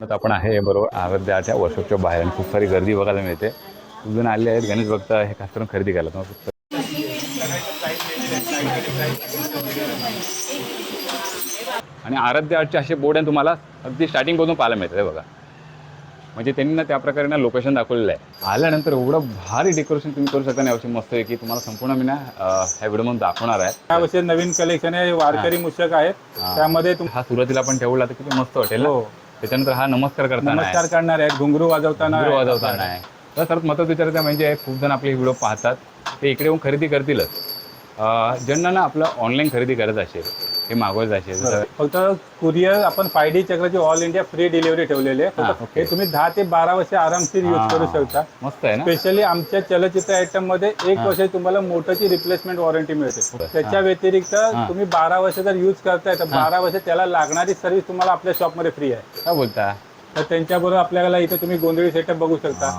आता आपण आहे बरोबर आराध्याच्या वर्कशॉपच्या बाहेर आणि खूप सारी गर्दी बघायला मिळते. खूप जण आले आहेत गणेश भक्त हे खास करून खरेदी करायला. मग फक्त आणि आराध्य आर्टचे असे बोर्ड आहे तुम्हाला अगदी स्टार्टिंगपासून पाहायला मिळतं बघा. म्हणजे त्यांनी ना त्या प्रकारे ना लोकेशन दाखवलेलं आहे. आल्यानंतर एवढं भारी डेकोरेशन तुम्ही करू शकता. यावर्षी मस्त आहे की तुम्हाला संपूर्ण मी ना ह्या व्हिडिओमध्ये दाखवणार आहे. यावर्षी नवीन कलेक्शन आहे, वारकरी मूषक आहेत. त्यामध्ये हा सुरुवातीला आपण ठेवला तर किती मस्त वाटेल ना. त्याच्यानंतर हा नमस्कार करताना नमस्कार करणार आहेत, घुंगरू वाजवताना आहे. तर सर्वात महत्त्वाचं विचारायचं म्हणजे खूप जण आपले व्हिडिओ पाहतात ते इकडे येऊन खरेदी करतीलच. ज्यांना ना आपलं ऑनलाईन खरेदी करायचं असेल, हे मागवायचं असेल तर फक्त कुरिअर आपण 5D चक्रची ऑल इंडिया फ्री डिलिव्हरी ठेवलेली आहे. हे तुम्ही 10 ते 12 वर्ष आरामशीर यूज करू शकता. मस्त आहे ना. स्पेशली आमच्या चलचित्र आयटम मध्ये 1 वर्ष तुम्हाला मोटरची रिप्लेसमेंट वॉरंटी मिळते. त्याच्या व्यतिरिक्त तुम्ही 12 वर्ष जर यूज करताय तर 12 वर्ष त्याला लागणारी सर्व्हिस तुम्हाला आपल्या शॉपमध्ये फ्री आहे. काय बोलता. तर त्यांच्याबरोबर आपल्याला इथे तुम्ही गोंधळी सेटअप बघू शकता.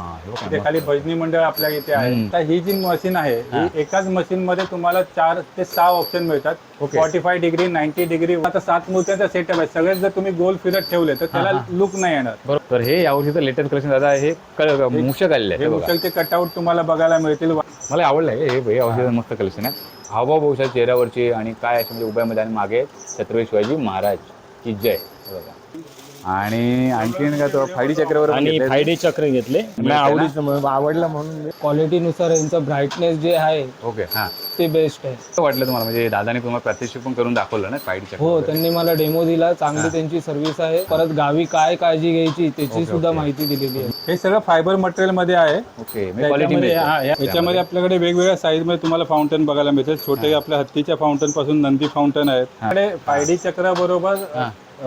इथे खाली भजनी मंडळ आपल्या इथे आहे. तर ही जी मशीन आहे ही एकाच मशीन मध्ये तुम्हाला 4 ते 6 ऑप्शन मिळतात. 45 डिग्री, 90 डिग्री. आता 7 मूर्त्यांचा सेटअप आहे. सगळेच जर तुम्ही गोल फिरत ठेवले तर त्याला लुक नाही येणार. बरोबर. तर हे यावर्षीचं लेटेस्ट कलेक्शन दादा हे मूषक आलेले आहे. मूषकचे कटआउट तुम्हाला बघायला मिळतील. मला आवडलं हे यावर्षीचं मस्त कलेक्शन आहे. हावभाव बहुशा चेहऱ्यावरची आणि काय याच्यामध्ये उभ्यामध्ये आणि मागे छत्रपती शिवाजी महाराज की जय. आणि आणखीन का तो 5D चक्रवर आणि 5D चक्र घेतले. आवडीचं आवडलं म्हणून क्वालिटीनुसार यांचं ब्राईटनेस जे आहे ओके. हां, ते बेस्ट आहे. कसं वाटलं तुम्हाला? म्हणजे दादाने तुम्हाला प्रात्यक्षिक पण करून दाखवलं ना 5D चक्र? हो, त्यांनी मला डेमो दिला. चांगली त्यांची सर्व्हिस आहे. परत गावी काय काळजी घ्यायची त्याची सुद्धा माहिती दिलेली आहे. हे सगळं फायबर मटेरियल मध्ये आहे. ओके. याच्यामध्ये आपल्याकडे वेगवेगळ्या साईज मध्ये तुम्हाला फाउंटन बघायला मिळतात. छोटे आपल्या हत्तीच्या फाउंटन पासून नंदी फाउंटन आहेत. आपल्याकडे 5D चक्र बरोबर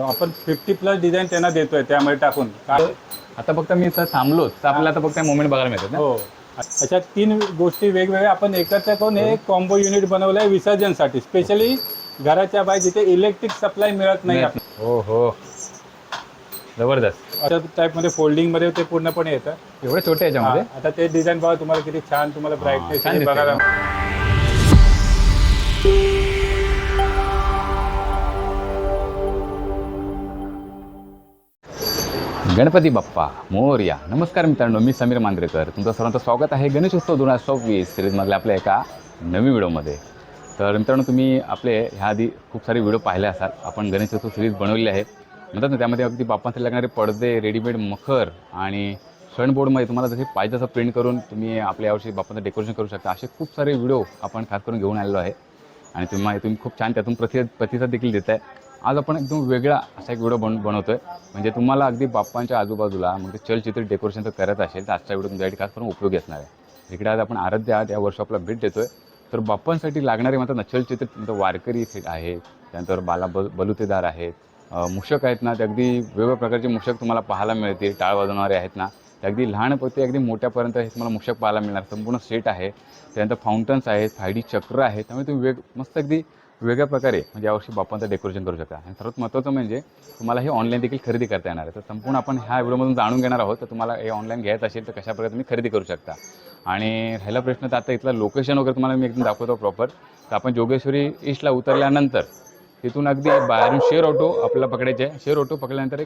आपण 50+ डिझाईन त्यांना देतोय त्यामध्ये टाकून. आता फक्त मी थांबलोच तर आपल्याला आता फक्त मोमेंट बघायला मिळतात ना. हो, अशा 3 गोष्टी वेगवेगळ्या आपण एकत्र करून हे कॉम्बो युनिट बनवलंय विसर्जनसाठी. स्पेशली घराच्या बाहेर जिथे इलेक्ट्रिक सप्लाय मिळत नाही. हो हो, जबरदस्त. अशा टाईप मध्ये फोल्डिंग मध्ये ते पूर्णपणे येतं. एवढे छोटे याच्यामध्ये. आता ते डिझाईन बघा तुम्हाला किती छान, तुम्हाला ब्राईटनेस छान दिसतंय. बघायला. गणपती बाप्पा मोरया. नमस्कार मित्रांनो, मी समीर मांद्रेकर. तुमचं सर्वांचं स्वागत आहे गणेशोत्सव 2026 सिरीजमधल्या आपल्या एका नवीन व्हिडिओमध्ये. तर मित्रांनो, तुम्ही आपले ह्या आधी खूप सारे व्हिडिओ पाहिले असाल. आपण गणेशोत्सव सिरीज बनवलेले आहेत. म्हणतात ना, त्यामध्ये अगदी बाप्पांसाठी लागणारे पडदे, रेडीमेड मखर आणि सण बोर्डमध्ये तुम्हाला जसे पाहिजे तसं प्रिंट करून तुम्ही आपल्या यावर्षी बाप्पांचं डेकोरेशन करू शकता. असे खूप सारे व्हिडिओ आपण खास करून घेऊन आलेलो आहे आणि तुम्ही खूप छान त्यातून प्रतिसाद देखील देत आहे. आज आपण एकदम वेगळा असा एक व्हिडिओ बनवतो आहे. म्हणजे तुम्हाला अगदी बाप्पांच्या आजूबाजूला म्हणजे चलचित्र डेकोरेशन जर करत असेल तर आजचा व्हिडिओ तुमच्यासाठी खास करून उपयोगी असणार आहे. इकडे आज आपण आराध्य आर्ट या वर्कशॉपला भेट देतो आहे. तर बाप्पांसाठी लागणारे म्हणतात ना चलचित्र वारकरी सेट आहे, त्यानंतर बलुतेदार आहेत, मूषक आहेत ना, ते अगदी वेगवेगळ्या प्रकारचे मूषक तुम्हाला पाहायला मिळतील. टाळ वाजवणारे आहेत ना, ते अगदी लहानपणी अगदी मोठ्यापर्यंत हे तुम्हाला मूषक पाहायला मिळणार. संपूर्ण सेट आहे. त्यानंतर फाउंटन्स आहेत, 5D चक्र आहे. त्यामुळे तुम्ही मस्त अगदी वेगळ्या प्रकारे म्हणजे यावर्षी बाप्पांचं डेकोरेशन करू शकता. आणि सर्वात महत्त्वाचं म्हणजे तुम्हाला हे ऑनलाईन देखील खरेदी करता येणार आहे. तर संपूर्ण आपण ह्या व्हिडिओमधून जाणून घेणार आहोत. तर तुम्हाला हे ऑनलाईन घ्यायचं असेल तर कशा प्रकारे तुम्ही खरेदी करू शकता. आणि राहिला प्रश्न तर आता इथलं लोकेशन वगैरे तुम्हाला मी एकदम दाखवतो प्रॉपर. तर आपण जोगेश्वरी ईस्टला उतरल्यानंतर तिथून अगदी बाहेरून शेअर ऑटो आपल्याला पकडायचे आहे. शेअर ऑटो पकडल्यानंतर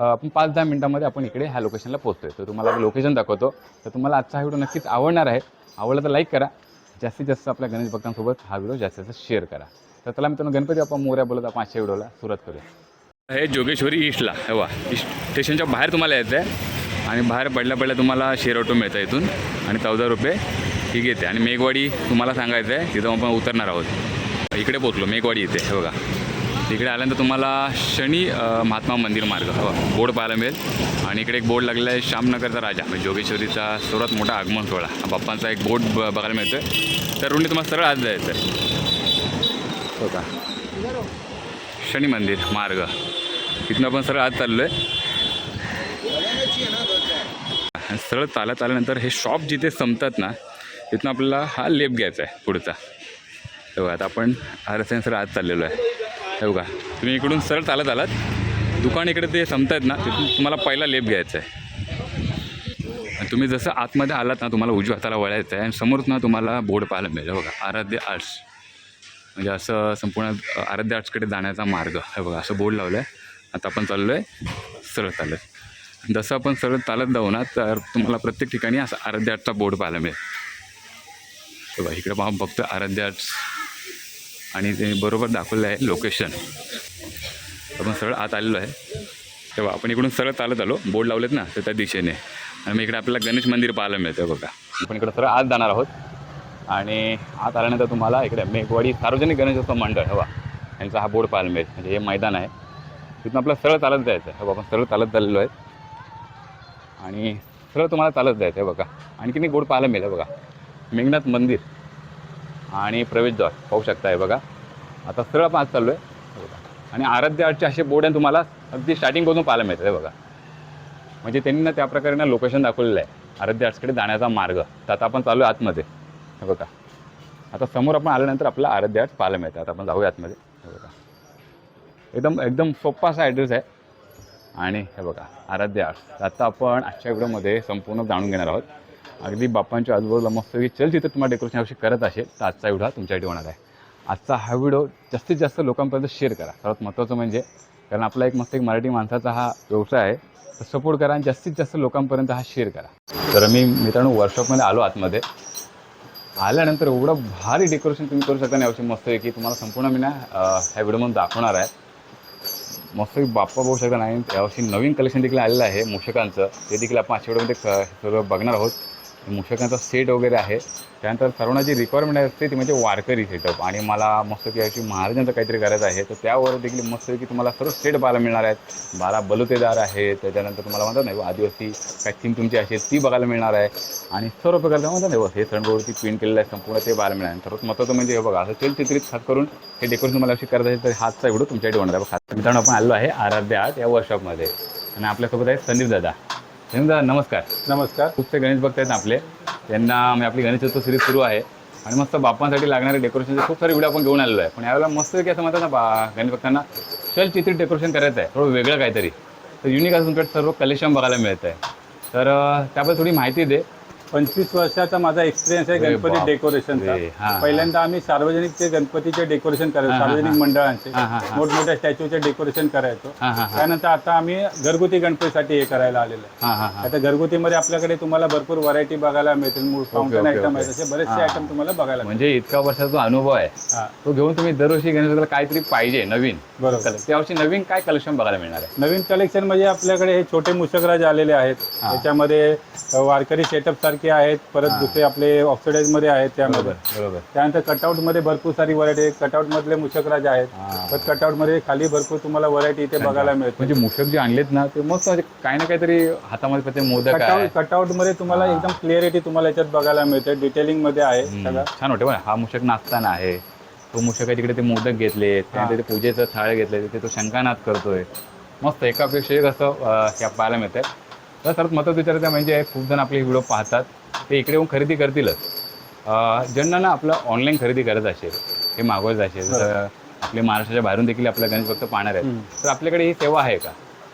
आपण 5-10 मिनिटांमध्ये आपण इकडे ह्या लोकेशनला पोहोचतोय. तर तुम्हाला लोकेशन दाखवतो. तर तुम्हाला आजचा हा व्हिडिओ नक्कीच आवडणार आहे. आवडला तर लाईक करा. जास्तीत जास्त आपल्या गणेश भक्तांसोबत हा व्हिडिओ जास्तीत जास्त शेअर करा. तर त्याला मित्रांनो, गणपती बाप्पा मोरया बोलत आपण आजच्या व्हिडिओला सुरुवात करूया. हे जोगेश्वरी ईस्टला हवा स्टेशनच्या बाहेर तुम्हाला यायचं आहे आणि बाहेर पडल्या तुम्हाला शेअर ऑटो मिळतं इथून आणि 14 रुपये ही घेते. आणि मेघवाडी तुम्हाला सांगायचं आहे, तिथं आपण उतरणार आहोत. इकडे पोचलो मेघवाडी इथे हे बघा. इकडे आल्यानंतर तुम्हाला शनी महात्मा मंदिर मार्ग बोर्ड पाहायला मिळेल. आणि इकडे एक बोर्ड लागलेला आहे श्यामनगरचा राजा, म्हणजे जोगेश्वरीचा सर्वात मोठा आगमन सोहळा बाप्पांचा एक बोर्ड बघायला मिळतो आहे. तर रुंदी तुम्हाला सरळ आज जायचं आहे हो का. शनी मंदिर मार्ग इथून आपण सरळ आज चाललो आहे. सरळ चालत आल्यानंतर हे शॉप जिथे संपतात ना, तिथून आपल्याला हा लेप घ्यायचा आहे पुढचा. हे बघा, आता आपण हा रस्त्याने सरळ आज चाललेलो आहे. हे बघा, तुम्ही इकडून सरळ चालत आलात, दुकान इकडे ते संपतात ना, तिथून तुम्हाला पहिला लेप घ्यायचा आहे. तुम्ही जसं आतमध्ये आलात ना, तुम्हाला उजव्या हाताला वळायचं आहे आणि समोरच ना तुम्हाला बोर्ड पाहायला मिळेल बघा, आराध्य आर्ट्स. म्हणजे असं संपूर्ण आराध्य आर्ट्सकडे जाण्याचा मार्ग हे बघा, असं बोर्ड लावलं आहे. आता आपण चाललो आहे सरळ चालत. जसं आपण सरळ चालत जाऊ ना तर तुम्हाला प्रत्येक ठिकाणी असा आराध्य आर्टचा बोर्ड पाहायला मिळेल. बघा इकडे पहा फक्त आराध्य आर्ट्स आणि ते बरोबर दाखवलं आहे लोकेशन. आपण सरळ आत आलेलो आहे तेव्हा आपण इकडून सरळ चालत आलो, बोर्ड लावलेत ना तर त्या दिशेने, आणि मग इकडे आपल्याला गणेश मंदिर पाहायला मिळतं. बघा आपण इकडे सरळ आत जाणार आहोत आणि आत आल्यानंतर तुम्हाला इकडे मेघवाडी सार्वजनिक गणेशोत्सव मंडळ हवा यांचा हा बोर्ड पाहायला मिळेल. म्हणजे हे मैदान आहे, तिथून आपल्याला सरळ चालत जायचं आहे. आपण सरळ चालत चाललेलो आहे आणि सरळ तुम्हाला चालत जायचं आहे. बघा आणखीन एक बोर्ड पाहायला मिळेल. बघा मेघनाथ मंदिर आणि प्रवेशद्वार पाहू शकता आहे. बघा आता सरळ आपण आत चाललो आहे. बघा आणि आराध्य आर्टचे असे बोर्ड आहे तुम्हाला अगदी स्टार्टिंगपासून पाहायला मिळतं आहे. बघा म्हणजे त्यांनी ना त्या प्रकारे ना लोकेशन दाखवलेलं आहे आराध्य आर्ट्सकडे जाण्याचा मार्ग. तर आता आपण चालू आहे आतमध्ये. हे बघा आता समोर आपण आल्यानंतर आपला आराध्य आर्ट्स पाहायला मिळतं. आता आपण जाऊया आतमध्ये. हे बघा एकदम एकदम सोपा असा ॲड्रेस आहे. आणि हे बघा आराध्य आर्ट्स. आता आपण आजच्या व्हिडिओमध्ये संपूर्ण जाणून घेणार आहोत. अगदी बाप्पांच्या आजूबाजूला मस्त चलचित्र तुम्हाला डेकोरेशन अवश्य करत असेल तर आजचा व्हिडिओ तुमच्यासाठी होणार आहे. आजचा हा व्हिडिओ जास्तीत जास्त लोकांपर्यंत शेअर करा. सर्वात महत्त्वाचं म्हणजे कारण आपला एक मस्त एक मराठी माणसाचा हा व्यवसाय आहे, तर सपोर्ट करा आणि जास्तीत जास्त लोकांपर्यंत हा शेअर करा. तर मी मित्रांनो वर्कशॉपमध्ये आलो आतमध्ये. आल्यानंतर एवढं भारी डेकोरेशन तुम्ही करू शकता नाही अवश्य मस्त आहे की तुम्हाला संपूर्ण मी ना ह्या व्हिडिओमध्ये दाखवणार आहे. मस्त बाप्पा बघू शकता नाही. यावर्षी नवीन कलेक्शन देखील आलेलं आहे मूषकांचं, ते देखील आपण आजच्या व्हिडिओमध्ये सर्व बघणार आहोत. मूषकांचा सेट वगैरे आहे. त्यानंतर सर्वांना जी रिक्वायरमेंट असते ती म्हणजे वारकरी सेटअप, आणि मला मस्त की याची महाराजांचं काहीतरी करायचं आहे, तर त्यावर देखील मस्त की तुम्हाला सर्व सेट पाहायला मिळणार आहेत. 12 बलुतेदार आहेत. त्याच्यानंतर तुम्हाला म्हणतात नाही आदिवासी काय थीम तुमची असेल ती बघायला मिळणार आहे. आणि सर्व प्रकारचं म्हणतात नाही हे सणगोळवरती प्रिंट केलेलं आहे संपूर्ण ते पाहायला मिळणार. सर्वात महत्त्वाचं म्हणजे हे बघा असं चलचित्रित खास करून हे डेकोरेशन तुम्हाला अशी करायचं असेल तर हातचा व्हिडिओ तुमच्याकडे होणार आहे. खास मित्रांनो आपण आलो आहे आराध्य आर्ट या वर्कशॉपमध्ये आणि आपल्यासोबत आहे संदीप दादा. संदीप दादा नमस्कार. नमस्कार. खूपसे गणेश भक्त आहेत आपले, त्यांना मी आपली गणेशोत्सव सिरीज सुरू आहे आणि मस्त बाप्पांसाठी लागणारे डेकोरेशनचे खूप सारे व्हिडिओ आपण घेऊन आलेलो आहे. पण यावेळेला मस्त की असं म्हणतात ना गणेश भक्तांना चलचित्रित डेकोरेशन करायचं आहे, थोडं वेगळं काहीतरी, तर युनिक असं तुमच्याकडे सर्व कलेक्शन बघायला मिळतं आहे. तर त्याबद्दल थोडी माहिती दे. 25 वर्षाचा माझा एक्सपिरियन्स आहे गणपती डेकोरेशनचा. पहिल्यांदा आम्ही सार्वजनिकचे गणपतीचे डेकोरेशन करायचो, सार्वजनिक मंडळांचे मोठमोठ्या स्टॅच्यूचे डेकोरेशन करायचो. त्यानंतर आता आम्ही घरगुती गणपतीसाठी हे करायला आलेलो आहे. आता घरगुतीमध्ये आपल्याकडे तुम्हाला भरपूर व्हरायटी बघायला मिळतील. मूळ फाउंटन आयटम आहेत, असे बरेचसे आयटम तुम्हाला बघायला म्हणजे इतका वर्षाचा जो अनुभव आहे तो घेऊन तुम्ही दरवर्षी गणेशोत्सवाला काहीतरी पाहिजे नवीन. बरोबर. त्यावर्षी नवीन काय कलेक्शन बघायला मिळणार आहे? नवीन कलेक्शन म्हणजे आपल्याकडे हे छोटे मूषकराज आलेले आहेत. त्याच्यामध्ये वारकरी सेटअप सारखे आहेत. परत दुसरे आपले ऑक्सिडाइज मध्ये आहेत त्यामध्ये. बरोबर. त्यानंतर कटआउट मध्ये भरपूर सारी व्हरायटी. कटआउट मधले मूषकराज आहेत. तर कटआउट मध्ये खाली भरपूर तुम्हाला व्हरायटी इथे बघायला मिळते. म्हणजे मूषक जे आणलेत ना ते मस्त काही ना काहीतरी हातामध्ये मोदक आहे. कटआउट मध्ये तुम्हाला एकदम क्लिअरिटी तुम्हाला याच्यात बघायला मिळते. डिटेलिंग मध्ये आहे सगळं छान वाटतं. हा मूषक नाचताना आहे, तो मूषक आहे तिकडे ते मोदक घेतले, त्यानंतर ते पूजेचं थाळ घेतले, तिथे तो शंखानाद करतोय. मस्त एकापेक्षा एक असं हे पाहायला मिळतंय. तर सर्वात महत्त्वाचं विचारायचं म्हणजे खूप जण आपले व्हिडिओ पाहतात ते इकडे येऊन खरेदी करतीलच. ज्यांना ना आपलं ऑनलाईन खरेदी करत असेल, हे मागवायचं असेल, तर आपले महाराष्ट्राच्या बाहेरून देखील आपल्या गणेश भक्त पाहणार आहेत, तर आपल्याकडे ही सेवा आहे का?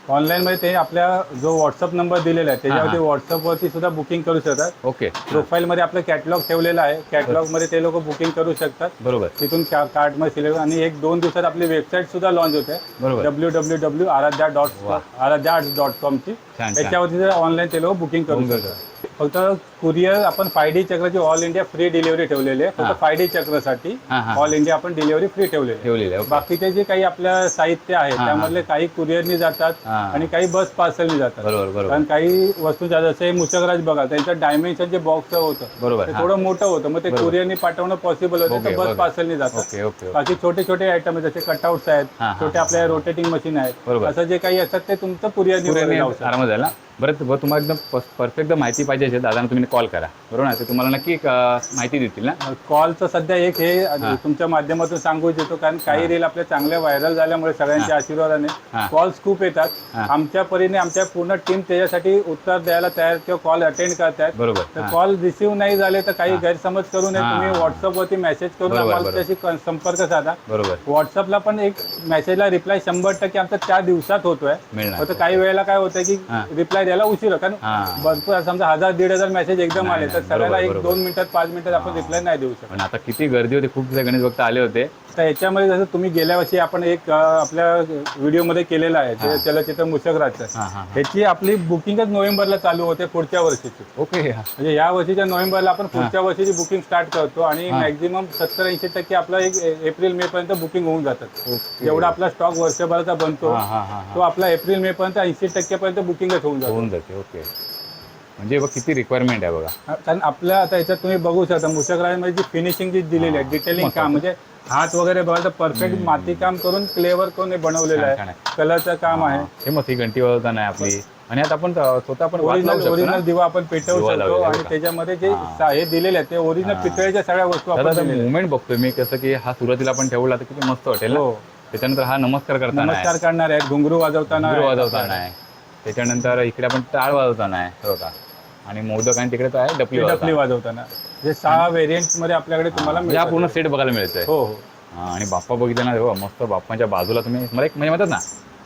ऑनलाईन मध्ये ते आपल्या जो व्हॉट्सअप नंबर दिलेला आहे त्याच्यावरती व्हॉट्सअपवरती सुद्धा बुकिंग करू शकतात. ओके. प्रोफाईल मध्ये आपलं कॅटलॉग ठेवलेलं आहे. कॅटलॉग मध्ये ते लोक बुकिंग करू शकतात. बरोबर. तिथून कार्ड मध्ये सिलेक्ट आणि 1-2 दिवसात आपली वेबसाईट सुद्धा लॉन्च होते. बरोबर. www.aradhya.com ची. त्याच्यावरती ऑनलाईन ते लोक बुकिंग करू शकतात. फक्त कुरिअर आपण 5D चक्रची ऑल इंडिया फ्री डिलिव्हरी ठेवलेली आहे. फक्त 5D चक्रसाठी ऑल इंडिया आपण डिलिव्हरी फ्री ठेवलेली आहे. बाकीचे जे काही आपल्या साहित्य आहे त्यामधले काही कुरिअरनी जातात आणि काही बस पार्सलनी जातात. कारण काही वस्तू जसे मूषकराज बघा त्यांचं डायमेन्शन जे बॉक्स होतं ते थोडं मोठं होतं, मग ते कुरिअरनी पाठवणं पॉसिबल होतं, तर बस पार्सलनी जातात. बाकी छोटे छोटे आयटम जसे कटआउट्स आहेत, छोटे आपल्या रोटेटिंग मशीन आहेत, असं जे काही असतात ते तुमचं कुरिअरनी आरामात जाईल ना. बरं तुम्हाला एकदम परफेक्ट माहिती पाहिजे असेल दादांना तुम्ही कॉल करा, बरोबर ना? ते तुम्हाला नक्की माहिती देतील ना. कॉलचं सध्या एक हे तुमच्या माध्यमातून सांगू इच्छितो, कारण काही रील आपल्या चांगल्या व्हायरल झाल्यामुळे सगळ्यांच्या आशीर्वादाने कॉल्स खूप येतात. आमच्या परीने आमच्या पूर्ण टीम त्याच्यासाठी उत्तर द्यायला तयार किंवा कॉल अटेंड करतायत. बरोबर. तर कॉल रिसिव्ह नाही झाले तर काही गैरसमज करू नये. तुम्ही व्हॉट्सअपवरती मेसेज करून आम्हाला त्याशी संपर्क साधा. बरोबर. व्हॉट्सअपला पण एक मेसेजला रिप्लाय 100% आमचा त्या दिवसात होतोय. फक्त काही वेळेला काय होतंय की रिप्लाय रिप्लाय द्यायला उशीर, कारण भरपूर समजा 1000-1500 मेसेज एकदम आले तर सगळ्याला 1-2 मिनिटात 5 मिनिटात आपण रिप्लाय नाही देऊ शकत. पण आता किती गर्दी होती, खूप गणेश भक्त आले होते. तर याच्यामध्ये जसं तुम्ही गेल्या वर्षी आपण एक आपल्या व्हिडिओमध्ये केलेलं आहे ते चलचित्र मूषकराजचं, ह्याची आपली बुकिंगच नोव्हेंबरला चालू होते पुढच्या वर्षीची. ओके. म्हणजे या वर्षीच्या नोव्हेंबरला आपण पुढच्या वर्षीची बुकिंग स्टार्ट करतो आणि मॅक्झिमम 70-80% आपला एक एप्रिल मे पर्यंत बुकिंग होऊन जातात. जेवढा आपला स्टॉक वर्षभराचा बनतो तो आपला एप्रिल मे पर्यंत 80% पर्यंत बुकिंगच होऊन जाते. ओके. म्हणजे बघ किती रिक्वायरमेंट आहे बघा. कारण आपल्या आता याच्यात तुम्ही बघू शकता मूषकराजमध्ये जी फिनिशिंग जी दिलेली आहे, डिटेलिंग काम, म्हणजे हात वगैरे बघा तर परफेक्ट माती काम करून क्लेवर करून बनवलेलं आहे, कलरचं काम आहे. हे मग ही घंटी वाजवताना आहे आपली, आणि आता आपण स्वतः आपण ओरिजिनल दिवा आपण पेटवू शकतो आणि त्याच्यामध्ये जे हे दिलेले आहेत ते ओरिजिनल पितळेच्या सगळ्या वस्तू आपण मुवमेंट बघतोय मी कसं की हा सुरुवातीला आपण ठेवला तर किती मस्त वाटेल. त्याच्यानंतर हा नमस्कार करणार आहे, घुंगरू वाजवताना आहे, त्याच्यानंतर इकडे आपण टाळ वाजवताना आहे बघा, आणि मोदक आणि तिकडे आहे डपली वाजवताना. हे 6 व्हेरियंट मध्ये आपल्याकडे तुम्हाला हा पूर्ण सेट बघायला मिळतोय. हो हो. आणि बाप्पा बघितला ना तेव्हा मस्त, बाप्पाच्या बाजूला तुम्ही मला एक म्हणजे म्हणतात ना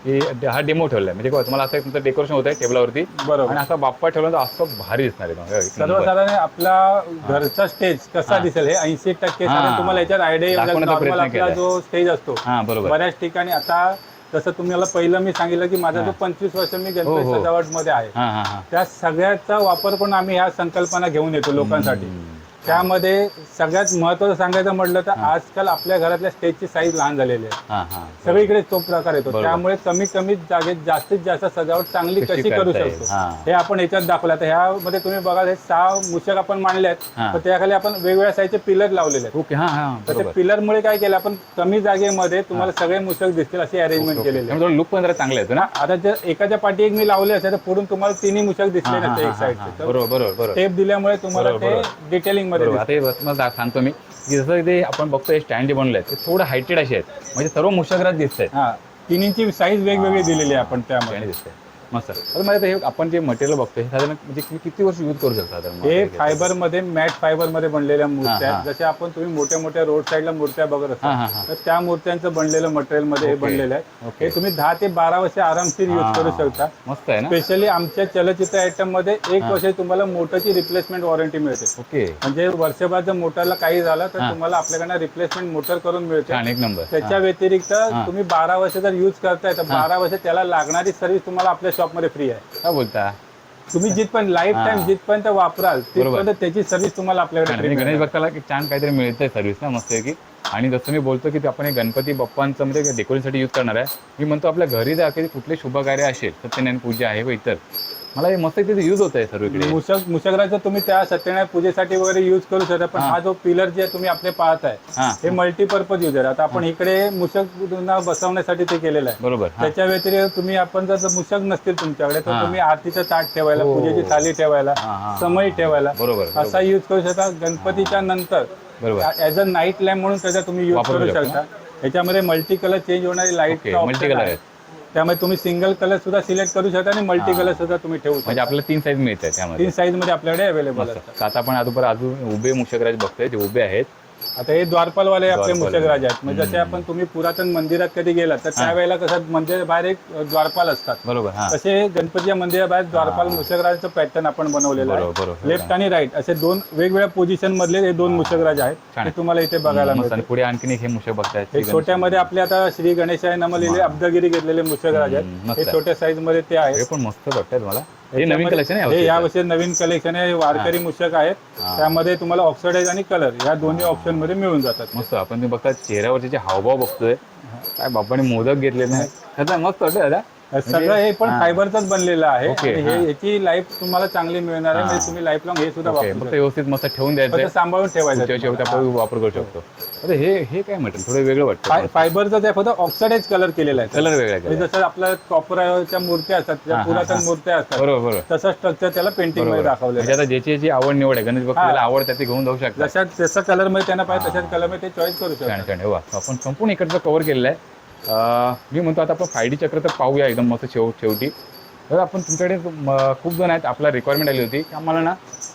की हा डेमो ठेवलाय, म्हणजे तुम्हाला असं तुमचं डेकोरेशन होत आहे टेबलावरती, बरोबर, आणि असं बाप्पा ठेवलं तर असं भारी दिसणार आहे. सर्वसाधारण आपला घरचा स्टेज कसा दिसेल हे 80% तुम्हाला याच्यात आयडिया आपला जो स्टेज असतो. बऱ्याच ठिकाणी आता जसं तुम्हाला पहिलं मी सांगितलं की माझा जो 25 वर्ष मी गणपती सजावट मध्ये आहे, त्या सगळ्याचा वापर पण आम्ही ह्या संकल्पना घेऊन येतो लोकांसाठी. त्यामध्ये सगळ्यात महत्त्वाचं सांगायचं म्हटलं तर आजकाल आपल्या घरातल्या स्टेजची साईज लहान झालेली आहे, सगळीकडे तो प्रकार येतो. त्यामुळे कमी जागेत जास्तीत जास्त सजावट चांगली कशी करू शकतो हे आपण याच्यात दाखवलं. तर ह्यामध्ये तुम्ही बघाल हे 6 मूषक आपण मांडले आहेत, तर त्याखाली आपण वेगवेगळ्या साईजचे पिलर लावलेले आहेत. तर ते पिलरमुळे काय केलं आपण, कमी जागेमध्ये तुम्हाला सगळे मूषक दिसतील अशी अरेंजमेंट केलेली आहे. लुक पण चांगले आहेत ना. आता जर एकाच्या पाठी एक मी लावले असेल तर पुढून तुम्हाला 3 मूषक दिसले नसते एक साईडचे. बरोबर. टेप दिल्यामुळे तुम्हाला ते डिटेलिंग मध्ये सांगतो मी की जसं ते आपण बघतोय स्टँड जे बनवले आहेत ते थोडं हायटेड असे आहेत, म्हणजे सर्व मूषकराज दिसत आहेत. 3 इंची साईज वेगवेगळी दिलेली आहे आपण त्यामध्ये दिसतंय मस्त. तर मला हे आपण जे मटेरियल बघतोय साधारण म्हणजे किती वर्ष यूज करू शकता साधारण? हे फायबरमध्ये मॅट फायबरमध्ये बनलेल्या मूर्त्या आहेत. जसे आपण तुम्ही मोठ्या रोड साईडला मूर्त्या बघत असता तर त्या मूर्त्यांचं बनलेलं मटेरियल मध्ये हे बनलेलं आहे. हे तुम्ही 10 ते 12 वर्ष आरामशीर यूज करू शकता. मस्त आहे ना. स्पेशली आमच्या चलचित्र आयटम मध्ये 1 वर्ष तुम्हाला मोटरची रिप्लेसमेंट वॉरंटी मिळते. ओके. म्हणजे वर्षभर जर मोटरला काही झालं तर तुम्हाला आपल्याकडनं रिप्लेसमेंट मोटर करून मिळते. एक नंबर. त्याच्या व्यतिरिक्त तुम्ही 12 वर्ष जर यूज करताय तर 12 वर्ष त्याला लागणारी सर्व्हिस तुम्हाला आपल्या शॉपमध्ये फ्री आहे. काय बोलता तुम्ही जिथपर्यंत लाईफ टाइम जिथपर्यंत वापराल तिथपर्यंत त्याची सर्व्हिस तुम्हाला आपल्याकडे. गणेश भक्ताला छान काहीतरी मिळतंय सर्व्हिस ना मस्त आहे की. आणि जसं मी बोलतो की आपण गणपती बाप्पांचं म्हणजे डेकोरेशनसाठी यूज करणार आहे, मी म्हणतो आपल्या घरी जर काही कुठले शुभकार्य असेल, सत्यनारायण पूजा आहे व इतर, मला हे मस्त तिथे यूज होत आहे सर्वकडे. मूषकराजचं तुम्ही त्या सत्यनारायण पूजेसाठी वगैरे यूज करू शकता. पण हा जो पिलर जे तुम्ही आपले पाहताय हे मल्टीपर्पज यूज आहे. आता आपण इकडे मूषक बसवण्यासाठी ते केलेलं आहे. बरोबर. त्याच्या व्यतिरिक्त तुम्ही आपण जर मूषक नसतील तुमच्याकडे तर तुम्ही आरतीचं ताट ठेवायला, पूजेची थाली ठेवायला, समय ठेवायला, बरोबर, असा यूज करू शकता. गणपतीच्या नंतर ऍज अ नाईट लॅम्प म्हणून त्याचा तुम्ही यूज करू शकता. याच्यामध्ये मल्टी कलर चेंज होणारी लाईट मल्टी कलर आहेत, त्यामुळे तुम्ही सिंगल कलर सुद्धा सिलेक्ट करू शकता आणि मल्टी कलर सुद्धा तुम्ही ठेवू शकता. म्हणजे आपल्याला 3 साईज मिळतात त्यामध्ये. 3 साईज मध्ये आपल्याकडे अवेलेबल असतात. आता आपण अजून उभे मूषकराज बघतोय, ते उभे आहेत. आता हे द्वारपालवाले आपले मूषकराज आहेत. म्हणजे जसे आपण तुम्ही पुरातन मंदिरात कधी गेलात तर त्यावेळेला कसं मंदिराबाहेर एक द्वारपाल असतात, बरोबर, तसे गणपतीच्या मंदिराबाहेर द्वारपाल मूषकराजाचं पॅटर्न आपण बनवलेलं आहे. लेफ्ट आणि राईट असे 2 वेगवेगळ्या पोझिशन मधले हे 2 मूषकराज आहेत, ते तुम्हाला इथे बघायला मिळतात. पुढे आणखी हे मूषक बघतायत. हे छोट्यामध्ये आपले आता श्री गणेशाय नमः लिहिले अब्दगिरी घेतलेले मूषकराज आहेत. हे छोट्या साईज मध्ये ते आहेत. हे पण मस्त वाटतंय मला. हे नवीन कलेक्शन आहे, हे यावर्षी नवीन कलेक्शन आहे. वारकरी मूषक आहेत, त्यामध्ये तुम्हाला ऑक्सिडाइज आणि कलर या दोन्ही ऑप्शन मध्ये मिळून जातात. मस्त. आपण तुम्ही बघता चेहऱ्यावरचे जे हावभाव बघतोय, काय बाप्पाने मोदक घेतले नाही, मस्त वाटतं दादा. सगळं हे पण फायबरचंच बनलेलं आहे. याची लाईफ तुम्हाला चांगली मिळणार आहे. म्हणजे तुम्ही लाईफ लॉंग हे सुद्धा फक्त व्यवस्थित मस्त ठेवून द्यायचं, सांभाळून ठेवायचं, आपण वापर करू शकतो. आता हे काय म्हटलं थोडं वेगळं वाटतं. फायबरचं ते फक्त ऑक्सिडाइज कलर केलेला आहे. कलर वेगळा, जसं आपल्या कॉपरच्या मूर्त्या असतात, पुरातन मूर्त्या असतात, बरोबर, तसं स्ट्रक्चर त्याला पेंटिंग मध्ये दाखवलं. आता ज्याची आवड निवड आहे, गणेश भक्ताला आवड त्याची घेऊन जाऊ शकतात. जसं कलर मध्ये त्यांना पाहिजे तशाच कलर मध्ये ते चॉईस करू शकतो. आपण संपूर्ण इकडचं कव्हर केलेलं आहे. मी म्हणतो आता आपण 5D चक्र तर पाहूया एकदम मस्त शेवटी. तर आपण तुमच्याकडे खूप जण आहेत, आपला रिक्वायरमेंट आली होती की आम्हाला ना